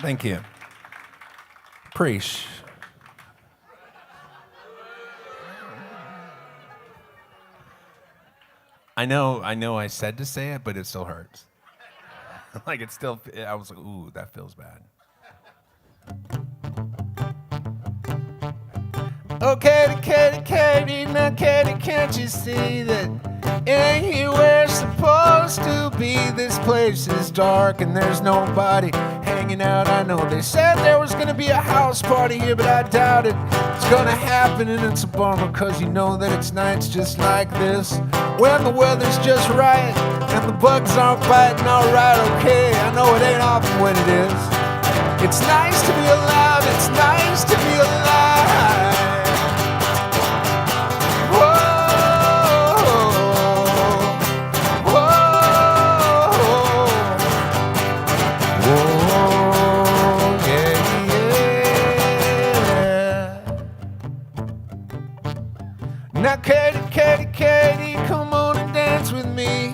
Thank you. Preach. I know I said to say it, but it still hurts. Like it still, I was like, ooh, that feels bad. Oh, Katie, Katie, Katie, now Katie, can't you see that it ain't here where it's supposed to be? This place is dark and there's nobody hanging out. I know they said there was gonna be a house party here, but I doubt it. It's gonna happen and it's a bummer, cause you know that it's nights just like this when the weather's just right and the bugs aren't biting. Alright, okay, I know it ain't often when it is. It's nice to be alive, it's nice to be alive. Now Katie, Katie, Katie, come on and dance with me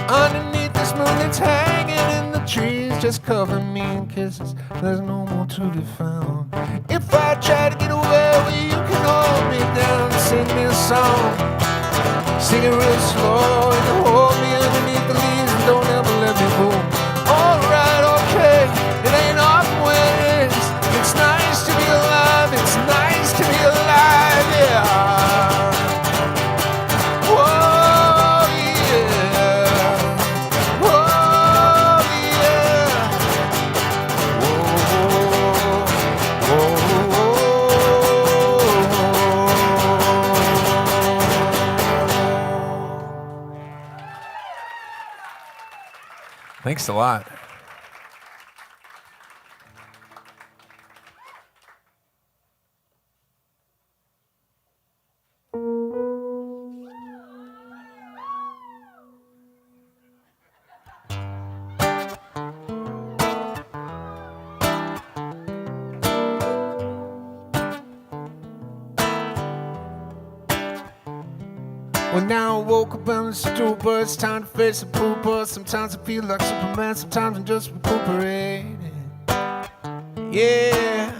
underneath this moon that's hanging in the trees. Just cover me in kisses, there's no more to be found. If I try to get away, well, you can hold me down. Sing me a song, sing it real slow. You can hold me underneath the leaves and don't ever let me go. Alright, okay, it ain't often when it is. It's nice to be alive, it's nice to be alive, yeah. Thanks a lot. Well, now I woke up on the stool, but it's time to face the pooper. Sometimes I feel like Superman, sometimes I'm just recuperating. Yeah.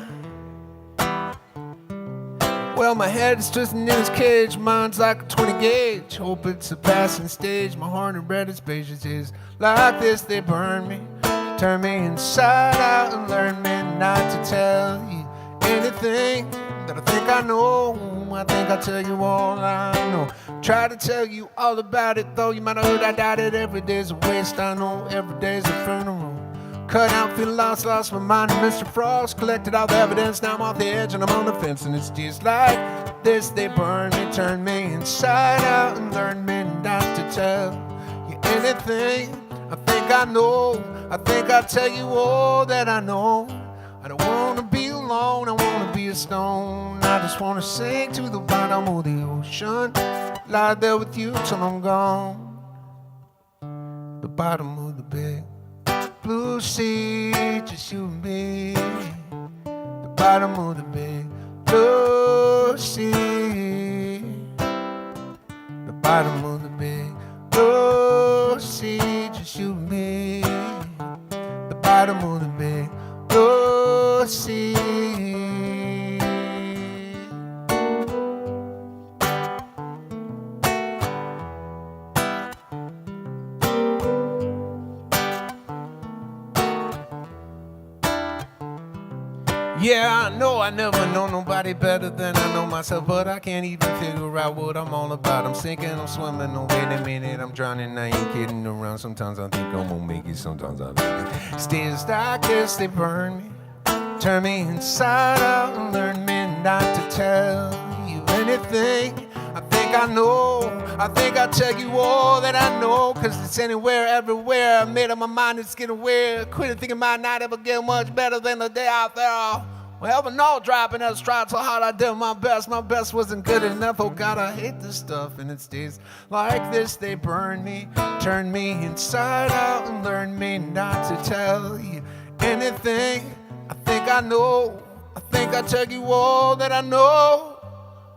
Well, my head is twisting in its cage, mine's like a 20 gauge. Hope it's a passing stage, my heart and red is pages is like this, they burn me, turn me inside out and learn me not to tell you anything that I think I know. I think I'll tell you all I know. Try to tell you all about it, though you might have heard I doubt it. Every day's a waste, I know, every day's a funeral. Cut out, feel lost my mind and Mr. Frost. Collected all the evidence, now I'm off the edge and I'm on the fence. And it's just like this, they burn me, turn me inside out and learn me not to tell you anything I think I know. I think I'll tell you all that I know. I don't wanna be alone, I wanna be a stone. I just wanna sing to the bottom of the ocean, lie there with you till I'm gone. The bottom of the big blue sea, just you and me. The bottom of the big blue sea. The bottom of the big blue sea, just you and me. The bottom of the big blue sea. Yeah, I know I never know nobody better than I know myself, but I can't even figure out what I'm all about. I'm sinking, I'm swimming, no wait a minute, I'm drowning, I ain't kidding around. Sometimes I think I'm gonna make it, sometimes I think it. Stays like this, they burn me, turn me inside out and learn me not to tell you anything I think I know. I think I'll tell you all that I know, cause it's anywhere, everywhere. I made up my mind, it's getting weird. Quit thinking might not ever get much better than the day out there. Well, heaven no dropping us, tried so hard I did my best. My best wasn't good enough, oh God, I hate this stuff. And it stays like this, they burn me, turn me inside out and learn me not to tell you anything I think I know. I think I'll tell you all that I know.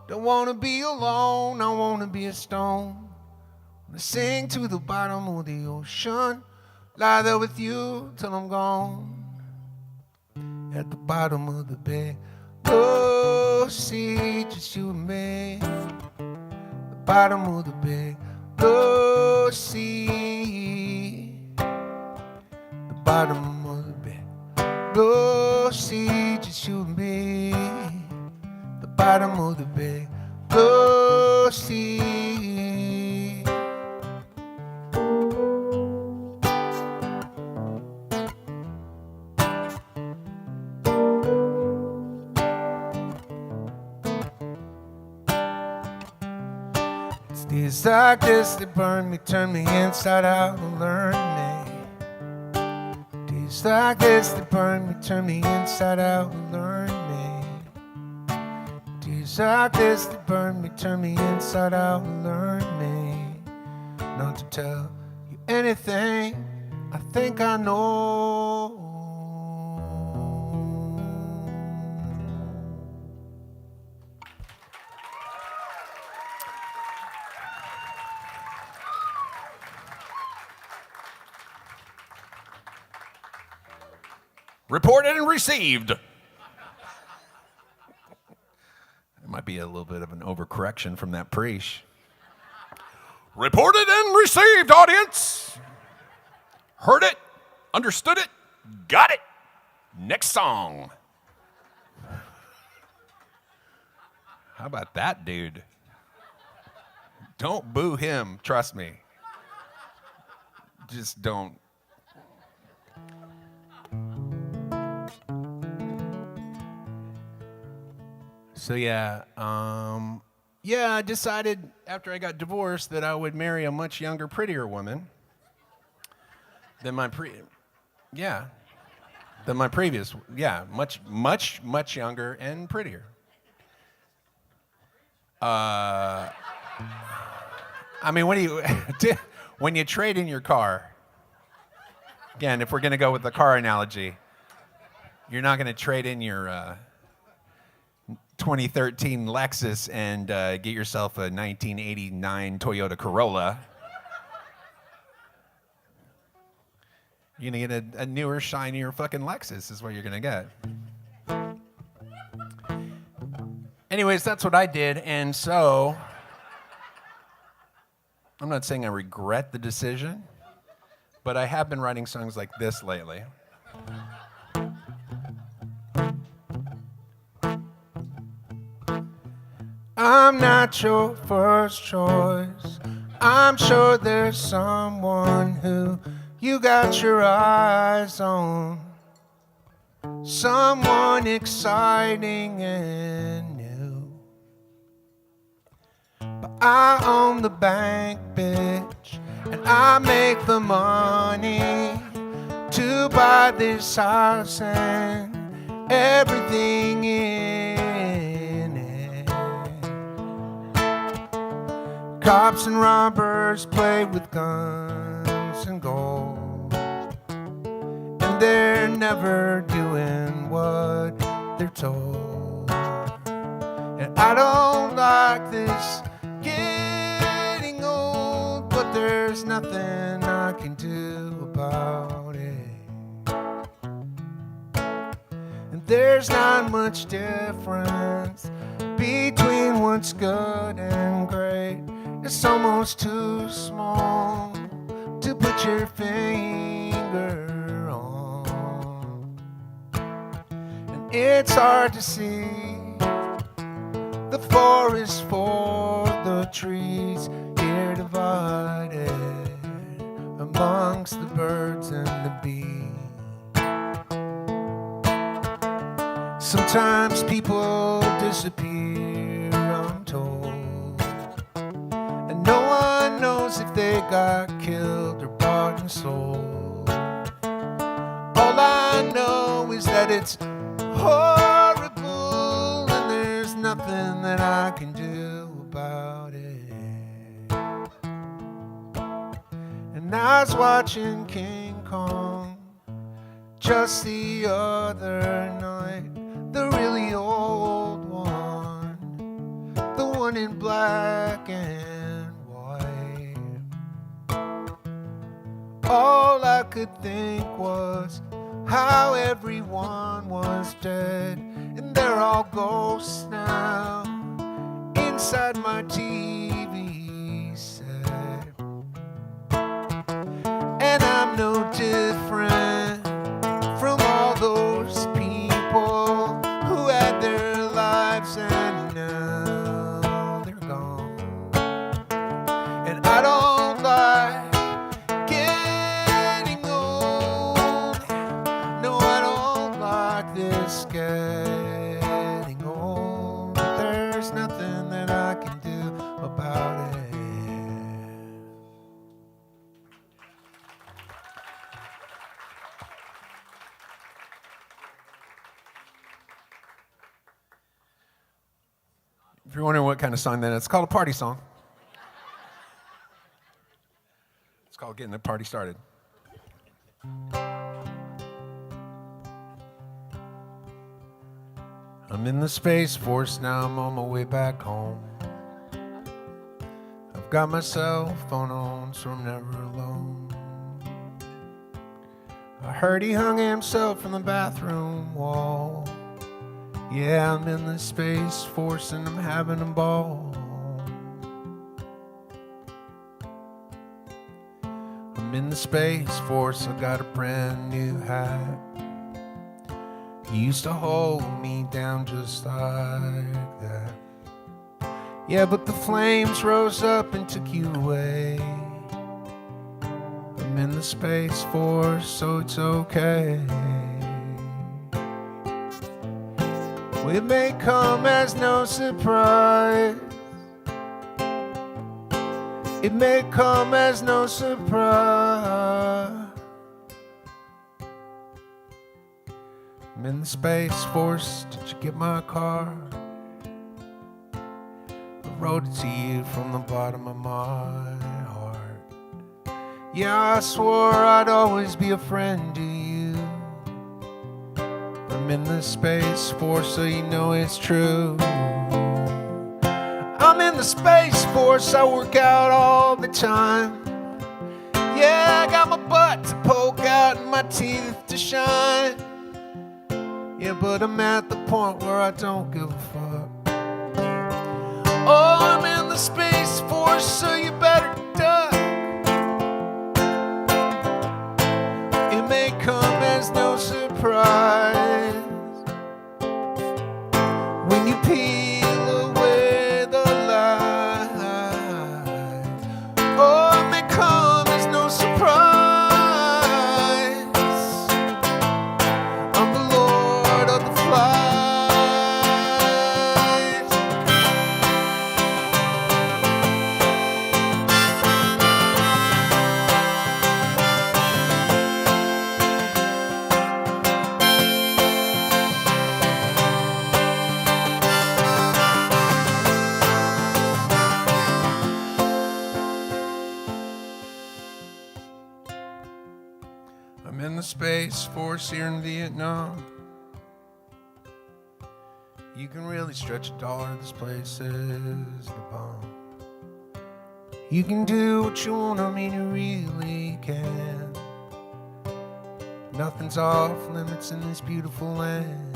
Don't wanna be alone, I wanna be a stone. Wanna sing to the bottom of the ocean, lie there with you till I'm gone. At the bottom of the big blue sea, just you and me. The bottom of the big blue sea. bottom of the big blue sea. It's days like this that burn me, turn me inside out and learn me. Days like this that burn me, turn me inside out and learn me. Days like this that burn me, turn me inside out and learn me. Not to tell you anything I think I know. Reported and received. It might be a little bit of an overcorrection from that preach. Reported and received, audience. Heard it, understood it, got it. Next song. How about that, dude? Don't boo him, trust me. Just don't. So I decided after I got divorced that I would marry a much younger, prettier woman than my previous. Much younger and prettier. I mean, when you trade in your car, again, if we're going to go with the car analogy, you're not going to trade in your 2013 Lexus and get yourself a 1989 Toyota Corolla. You're going to get a newer, shinier fucking Lexus is what you're going to get. Anyways, that's what I did, and so I'm not saying I regret the decision, but I have been writing songs like this lately. I'm not your first choice. I'm sure there's someone who you got your eyes on. Someone exciting and new. But I own the bank, bitch, and I make the money to buy this house and everything in it. Cops and robbers play with guns and gold, and they're never doing what they're told. And I don't like this getting old, but there's nothing I can do about it. And there's not much difference between what's good and great. It's almost too small to put your finger on. And it's hard to see the forest for the trees here divided amongst the birds and the bees. Sometimes people disappear untold, and no one knows if they got killed or bought and sold. All I know is that it's horrible, and there's nothing that I can do about it. And I was watching King Kong just the other night, the really old one, the one in black and white. All I could think was how everyone was dead, and they're all ghosts now inside my TV set. And I'm no different from all those people who had their lives and now what kind of song that is. It's called a party song. It's called Getting the Party Started. I'm in the Space Force now, I'm on my way back home. I've got my cell phone on, so I'm never alone. I heard he hung himself from the bathroom wall. Yeah, I'm in the Space Force and I'm having a ball. I'm in the Space Force, I got a brand new hat. You used to hold me down just like that. Yeah, but the flames rose up and took you away. I'm in the Space Force, so it's okay. Well, it may come as no surprise. It may come as no surprise. I'm in the Space Force, did you get my car? I wrote it to you from the bottom of my heart. Yeah, I swore I'd always be a friend to you. I'm in the Space Force, so you know it's true. I'm in the Space Force, I work out all the time. Yeah, I got my butt to poke out and my teeth to shine. Yeah, but I'm at the point where I don't give a fuck. Oh, I'm in the Space Force, so you better duck. It may come as no surprise when you peel away the light. Oh, it may come as no surprise. I'm the Lord of the Flies. I'm in the Space Force here in Vietnam. You can really stretch a dollar, this place is the bomb. You can do what you want, I mean you really can. Nothing's off limits in this beautiful land.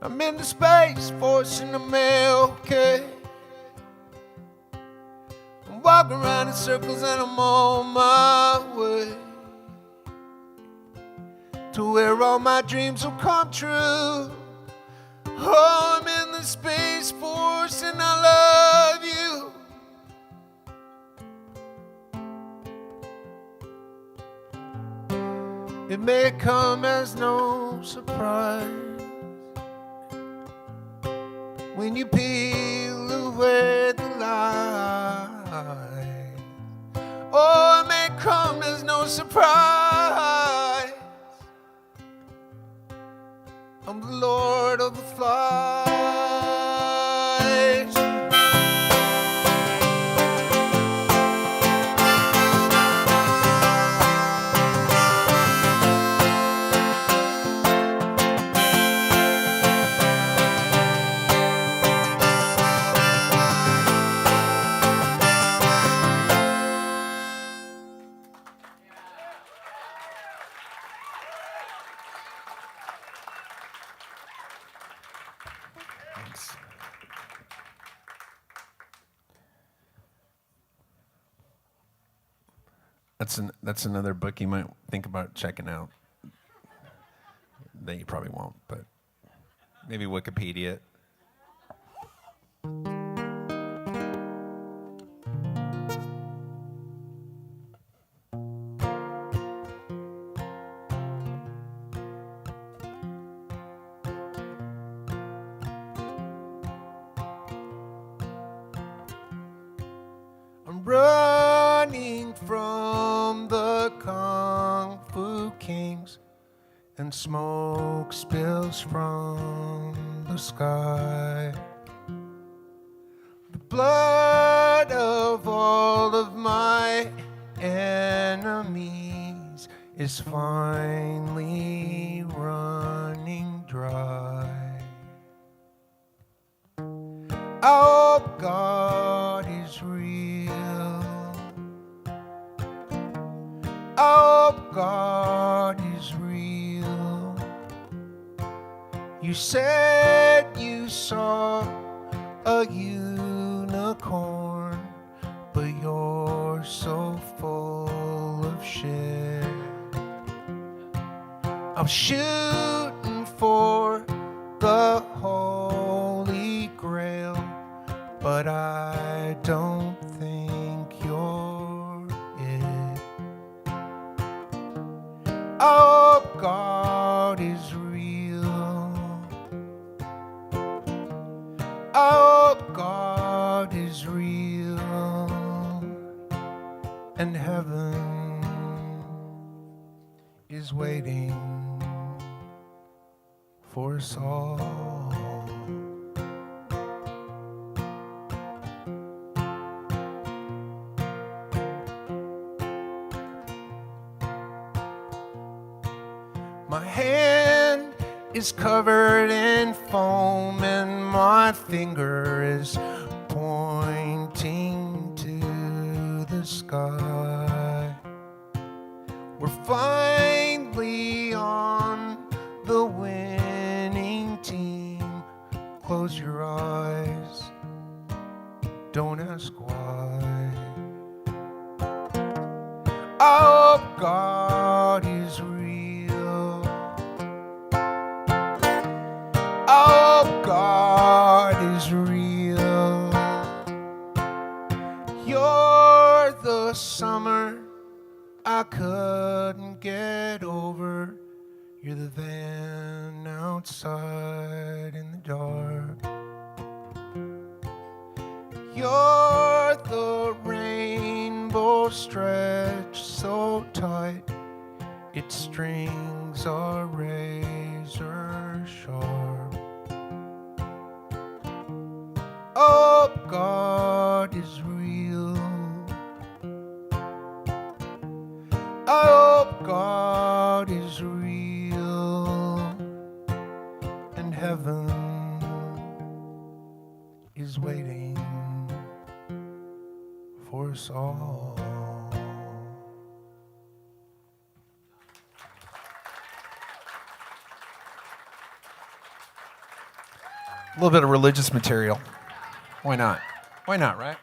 I'm in the Space Force and I'm okay. I'm walking around in circles and I'm on my way to where all my dreams will come true. Oh, I'm in the Space Force and I love you. It may come as no surprise when you peel away the light. Oh, it may come as no surprise. I'm the Lord of the Flies. Thanks. That's another book you might think about checking out. That you probably won't, but maybe Wikipedia it. I'm running from the Kung Fu Kings, and smoke spills from the sky. The blood of all of my enemies is finally running dry. I hope God is real. I hope God is real. You said you saw a unicorn, but you're so full of shit. I'm shooting for the Holy Grail, but I don't think you're it. I hope God is real. I hope God is real, and heaven is waiting for us all. My hand is covered in foam and my finger is pointing to the sky. We're finally on the winning team. Close your eyes, don't ask why. I hope God is real. I hope God is real. You're the summer I couldn't get over. You're the van outside in the dark. You're the rainbow stretched so tight its strings are razor sharp. Oh, God is real. I hope God is real, and heaven is waiting for us all. A little bit of religious material. Why not? Why not, right?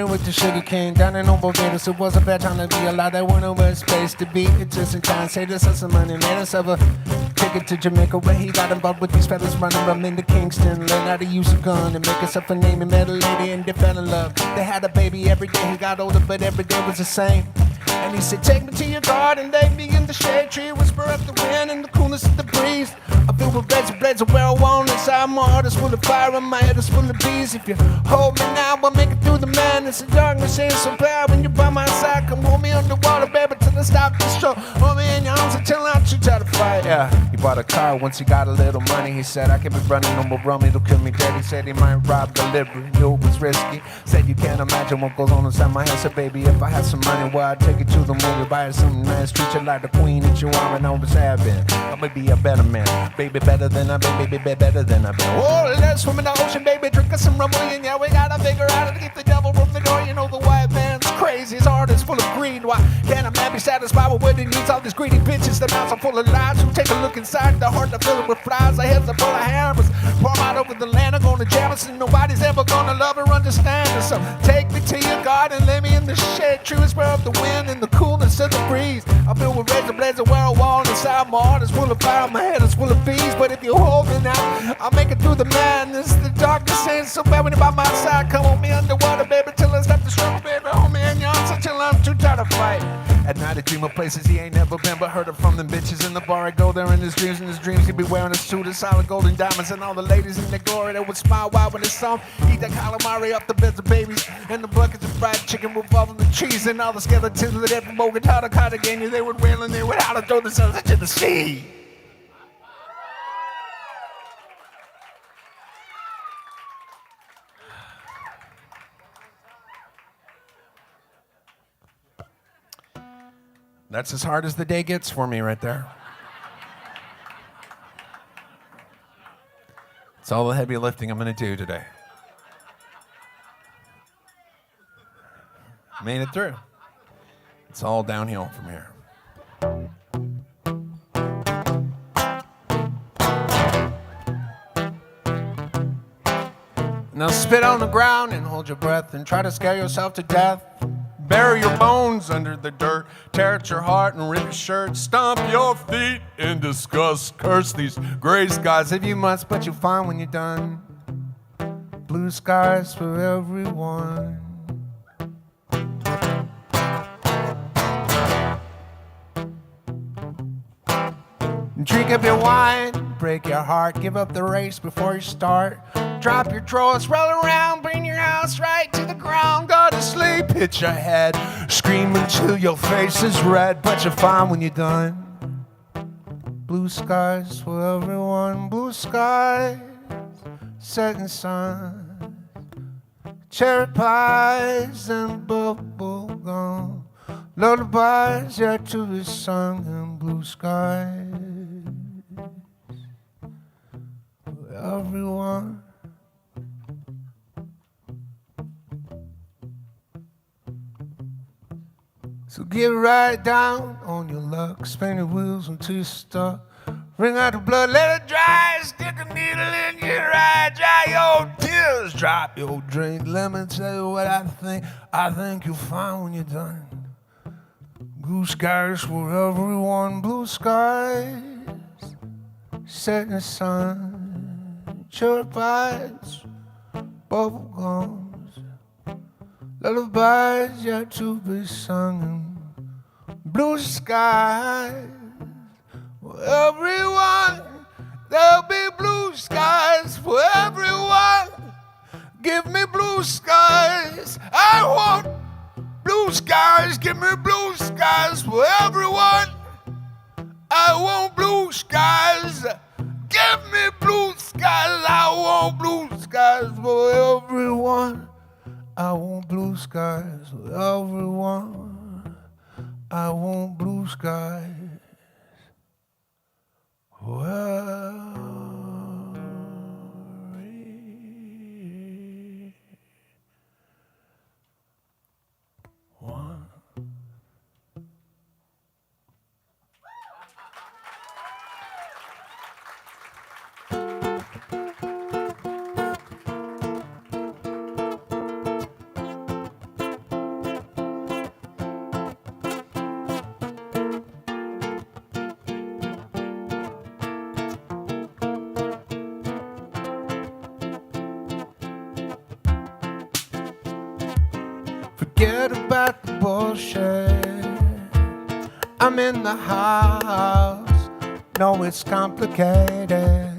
With the sugar cane down in Old Barbados, it was a bad time to be alive. That one over space to be. It's just in time. Saved us some money, made us of a ticket to Jamaica, where he got involved with these fellas running from into Kingston. Learned how to use a gun and make himself a name. And met a lady and they fell in love. They had a baby every day. He got older, but every day was the same. And he said, take me to your garden, lay me in the shade tree, whisper up the wind and the coolness of the breeze. I feel with reds and blades of where I want inside. My heart is full of fire and my head is full of bees. If you hold me now, we'll make it through the madness. The darkness ain't so bad when you're by my side. Come hold me underwater, baby, till I stop the stroke. Hold me in your arms until I teach you how to fight. Yeah, he bought a car once he got a little money. He said, I can't be running no more rum, it'll kill me dead. He said he might rob the library, knew it was risky. Said you can't imagine what goes on inside my head. Said, baby, if I had some money, well, I'd take you to the movie, buy you something nice, treat you like the queen that you are and always have been. I'ma be a better man, baby, better than I've been, baby, better than I've been. Oh, let's swim in the ocean, baby, drink us some rum, and yeah, we gotta figure out how to keep the devil from the door. You know the white man's crazy, his heart is full of greed. Why can't a man be satisfied with what he needs? All these greedy bitches, their mouths are full of lies. Who take a look inside the heart, to fill it with flies. Their heads are full of hammers, pour 'em out over the land. I'm gonna jam us, and nobody's ever gonna love or understand us. So take me to your garden, lay me in the shade. True as of the wind and the coolness of the breeze. I'm filled with razor blades and wear a wall inside. My heart is full of fire, my head is full of bees. But if you hold me now, I'll make it through the madness. The darkness ain't so bad when you're by my side. Come on me underwater, baby, till I stop the struggle, baby. Hold me in your arms until I'm too tired to fight. At night I dream of places he ain't never been, but heard it from them bitches in the bar. I go there in his dreams. In his dreams he'd be wearing a suit of solid gold and diamonds, and all the ladies in their glory that would smile wide when they saw him. Eat that calamari off the beds of babies, and the buckets of fried chicken with all of the cheese, and all the skeletons of the dead from Bogota to Cartagena. They would wail and they would howl and throw themselves into the sea. That's as hard as the day gets for me right there. It's all the heavy lifting I'm going to do today. Made it through. It's all downhill from here. Now spit on the ground and hold your breath and try to scare yourself to death. Bury your bones under the dirt, tear at your heart and rip your shirt, stomp your feet in disgust, curse these gray skies if you must, but you'll find when you're done, blue skies for everyone. Drink up your wine, break your heart, give up the race before you start. Drop your drawers, roll around, bring your house right to the ground. Go to sleep, hit your head, scream until your face is red, but you're fine when you're done. Blue skies for everyone, blue skies, setting sun, cherry pies and bubble gum, lullabies yet to be sung in blue skies for everyone. So get right down on your luck, spin your wheels until you're stuck. Wring out the blood, let it dry, stick a needle in your eye, dry your tears, drop your drink. Let me tell you what I think you'll find when you're done. Blue skies for everyone, blue skies, setting sun, cherry pies, bubble gums. Lullabies yet to be sung, blue skies for everyone. There'll be blue skies for everyone. Give me blue skies. I want blue skies. Give me blue skies for everyone. I want blue skies. Give me blue skies. I want blue skies for everyone. I want blue skies for everyone. I want blue skies for everyone. Forget about the bullshit. I'm in the house. No, it's complicated.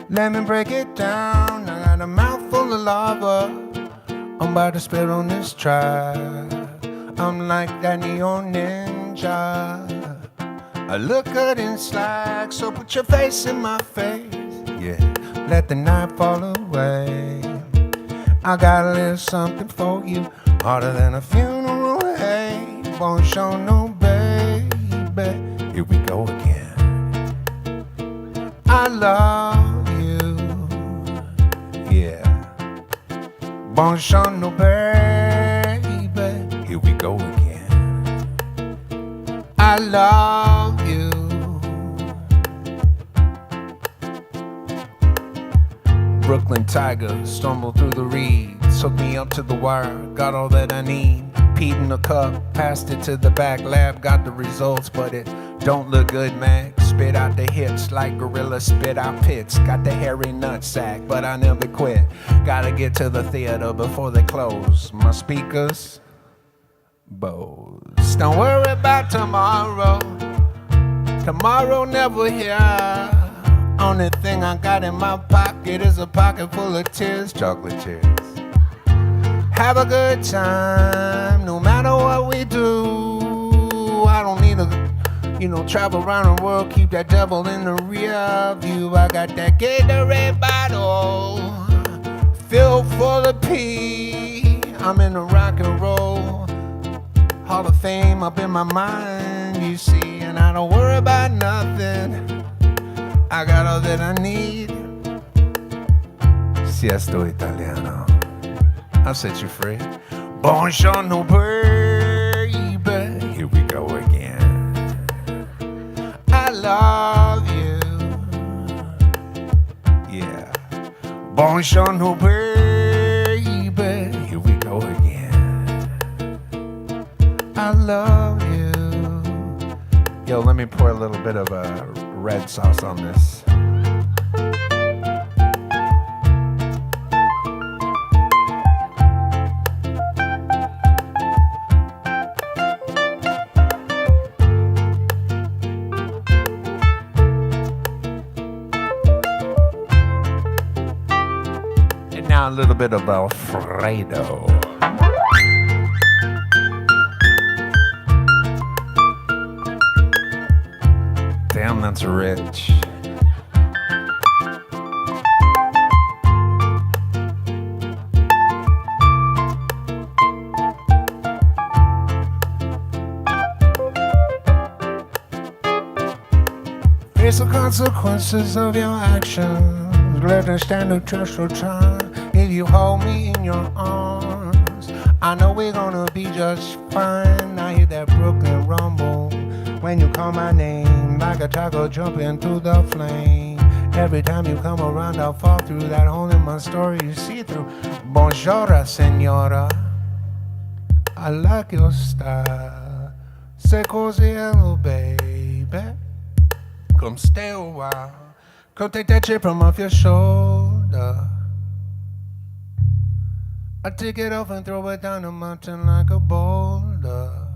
Let me break it down. I got a mouthful of lava. I'm about to spit on this track. I'm like that neon ninja. I look good in slack, so put your face in my face. Yeah, let the night fall away. I got a little something for you, harder than a funeral. Hey, won't show no baby. Here we go again. I love you. Yeah. Won't show no baby. Here we go again. I love you. Brooklyn Tiger, stumbled through the reeds, hooked me up to the wire, got all that I need. Peed in a cup, passed it to the back lab, got the results, but it don't look good, man. Spit out the hits like gorilla spit out pits. Got the hairy nutsack, but I never quit. Gotta get to the theater before they close. My speakers, Bose. Don't worry about tomorrow. Tomorrow never here. Only thing I got in my pocket is a pocket full of tears, chocolate tears. Have a good time, no matter what we do. I don't need to, travel around the world, keep that devil in the rear view. I got that Gatorade bottle, filled full of pee. I'm in the rock and roll Hall of Fame up in my mind, you see. And I don't worry about nothing, I got all that I need. Siesto italiano, I'll set you free. Buongiorno, baby. Here we go again. I love you. Yeah. Buongiorno, baby. Here we go again. I love you. Yo, let me pour a little bit of red sauce on this. Now a little bit of Alfredo. Damn, that's rich. Face the consequences of your actions. Let them stand the test of time. If you hold me in your arms, I know we're gonna be just fine. I hear that Brooklyn rumble when you call my name, like a taco jumping through the flame. Every time you come around, I'll fall through that hole in my story you see through. Bonjour, senora, I like your style. Say così, hello, baby. Come stay a while. Come take that chip from off your shoulder. I take it off and throw it down the mountain like a boulder.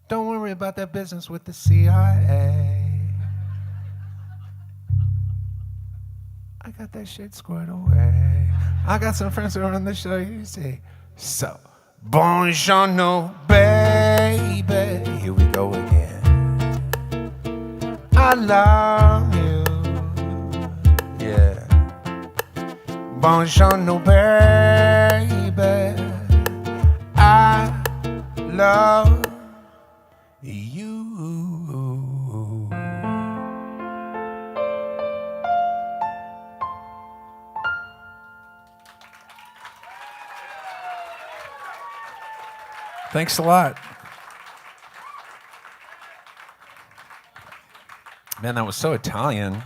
Don't worry about that business with the CIA. I got that shit squared away. I got some friends who run the show, you see. So, buongiorno, baby. Here we go again. I love you. Yeah. Buongiorno, baby. I love you. Thanks a lot. Man, that was so Italian.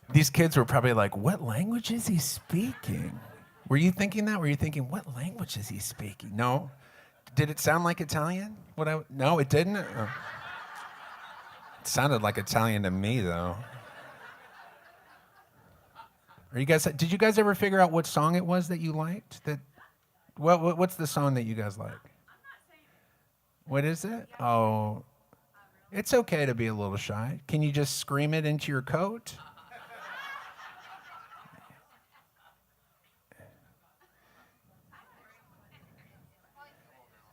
These kids were probably like, what language is he speaking? Were you thinking that? Were you thinking, what language is he speaking? No? Did it sound like Italian? No, it didn't? Oh. It sounded like Italian to me, though. Did you guys ever figure out what song it was that you liked? What's the song that you guys like? What is it? Oh, it's okay to be a little shy. Can you just scream it into your coat?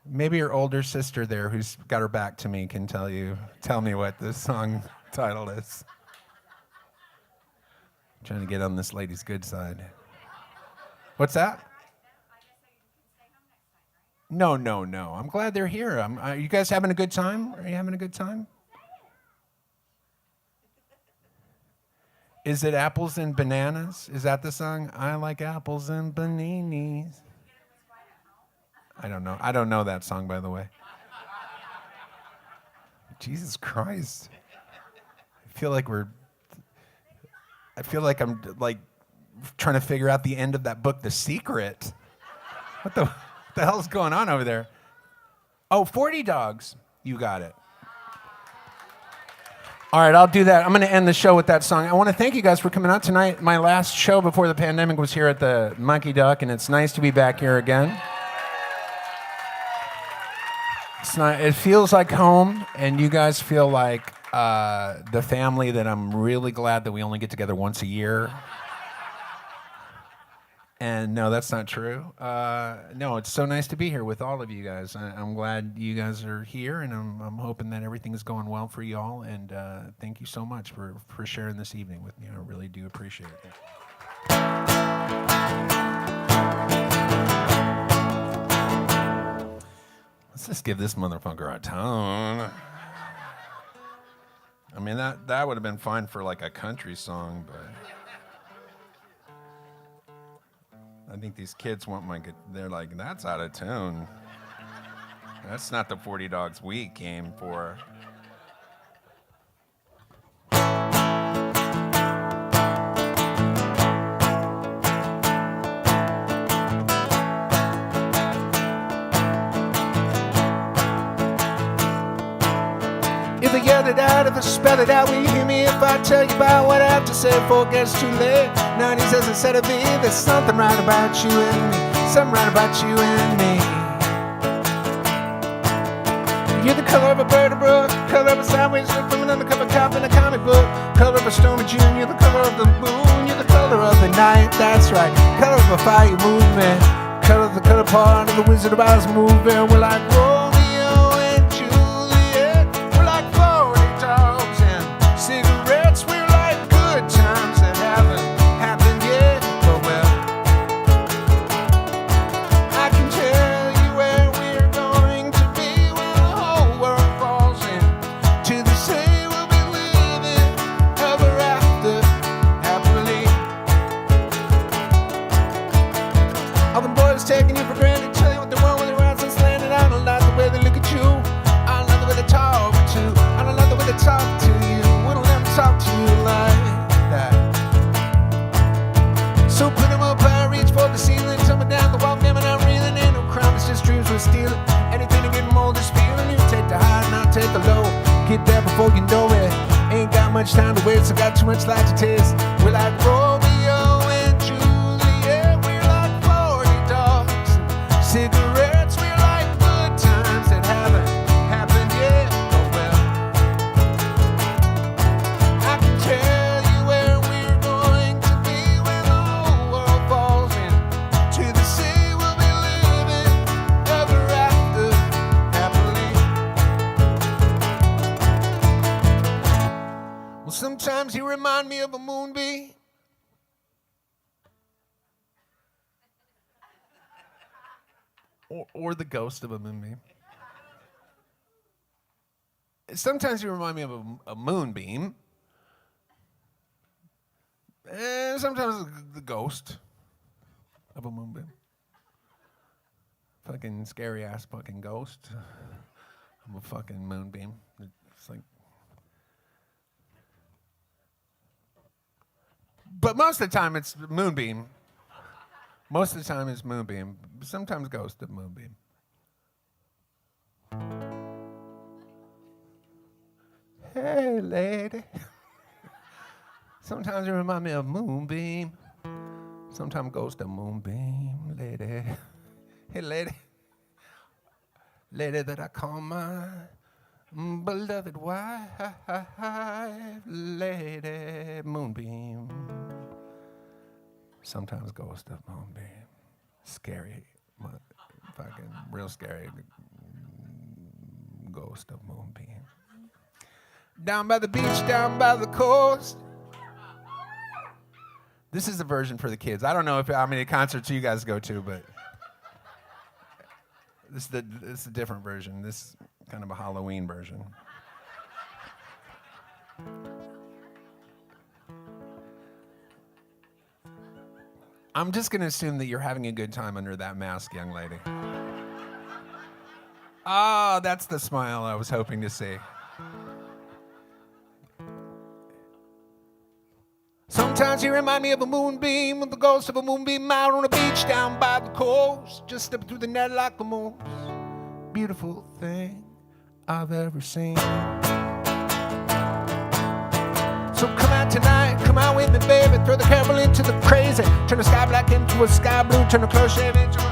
Maybe your older sister there who's got her back to me can tell me what this song title is. I'm trying to get on this lady's good side. What's that? No. I'm glad they're here. Are you guys having a good time? Are you having a good time? Is it apples and bananas? Is that the song? I like apples and bananas. I don't know. I don't know that song, by the way. Jesus Christ. I feel like I'm like trying to figure out the end of that book, The Secret. What the hell's going on over there? Oh, 40 Dogs. You got it. All right, I'll do that. I'm going to end the show with that song. I want to thank you guys for coming out tonight. My last show before the pandemic was here at the Monkey Duck, and it's nice to be back here again. It feels like home, and you guys feel like the family that I'm really glad that we only get together once a year. And no, that's not true. No, it's so nice to be here with all of you guys. I'm glad you guys are here, and I'm hoping that everything is going well for you all. And thank you so much for sharing this evening with me. I really do appreciate it. Let's just give this motherfucker a tone. I mean, that would have been fine for like a country song, but I think these kids want they're like, that's out of tune. That's not the 40 Dogs we came for. If I yell it out, if I spell it out, will you hear me if I tell you about what I have to say before it gets too late? 90s as instead of me, there's something right about you and me, something right about you and me. You're the color of a bird, a brook, color of a sideways look from an undercover cop in a comic book, color of a stormy June, you're the color of the moon, you're the color of the night, that's right, color of a fire movement, color of the color part of the Wizard of Oz movie. We're like Romeo and Juliet, we're like 40 dogs and cigarettes, we're like good times that haven't happened yet. But well, I can tell you where we're going to be when the whole world falls in. To the sea we'll be living ever after happily. All the boys taking you for granted, tell you what they want when they're out since landing. I don't like the way they look at you, I don't like the way they talk to, I don't like the way they talk to you. We don't ever talk to you like that. So put them up high, reach for the ceiling, tumble down the wall, damn it, I'm reeling. Ain't no crime, it's just dreams we're stealing. Anything to get them all this feeling. You take the high and I'll take the low. Get there before you know it. Ain't got much time to waste, I got too much life to taste. We're like Romeo and Juliet, we're like 40 dogs and cigarettes, we're like good times that haven't happened yet. Oh well, I can tell you where we're going to be when the whole world falls in. To the sea we'll be living ever after happily. Well, sometimes you remind me of a moonbeam, or the ghost of a moonbeam. Sometimes you remind me of a moonbeam, and sometimes the ghost of a moonbeam. Fucking scary ass fucking ghost of a fucking moonbeam. It's like, but most of the time it's moonbeam. Most of the time it's moonbeam. Sometimes ghost of moonbeam. Hey, lady. Sometimes you remind me of moonbeam. Sometimes ghost of moonbeam, lady. Hey, lady. Lady that I call my beloved wife, lady moonbeam. Sometimes ghost of moonbeam. Scary, fucking real scary ghost of moonbeam. Down by the beach, down by the coast. This is the version for the kids. I don't know how many concerts you guys go to, but this is a different version. This is kind of a Halloween version. I'm just going to assume that you're having a good time under that mask, young lady. Ah, that's the smile I was hoping to see. Sometimes you remind me of a moonbeam, of the ghost of a moonbeam out on a beach down by the coast. Just step through the net like the most beautiful thing I've ever seen. So come out tonight, come out with me, baby. Throw the carol into the crazy. Turn the sky black into a sky blue. Turn the close shave into a...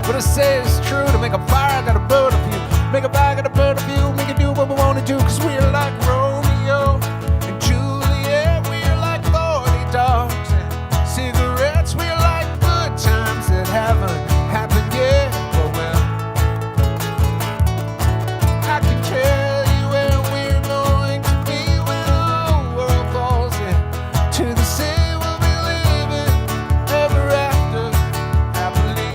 What I say is true. To make a fire, I gotta burn a few. Make a fire, I gotta burn a few. Make it do what we wanna do. Cause we're like Romeo and Juliet. We're like 40 dogs and cigarettes. We're like good times that haven't happened yet. But well, I can tell you where we're going to be when the world falls into the sea. We'll be living ever after happily.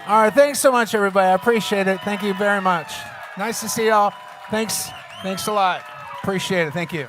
All right, thanks so much, everybody. I appreciate it. Thank you very much. Nice to see y'all. Thanks a lot. Appreciate it. Thank you.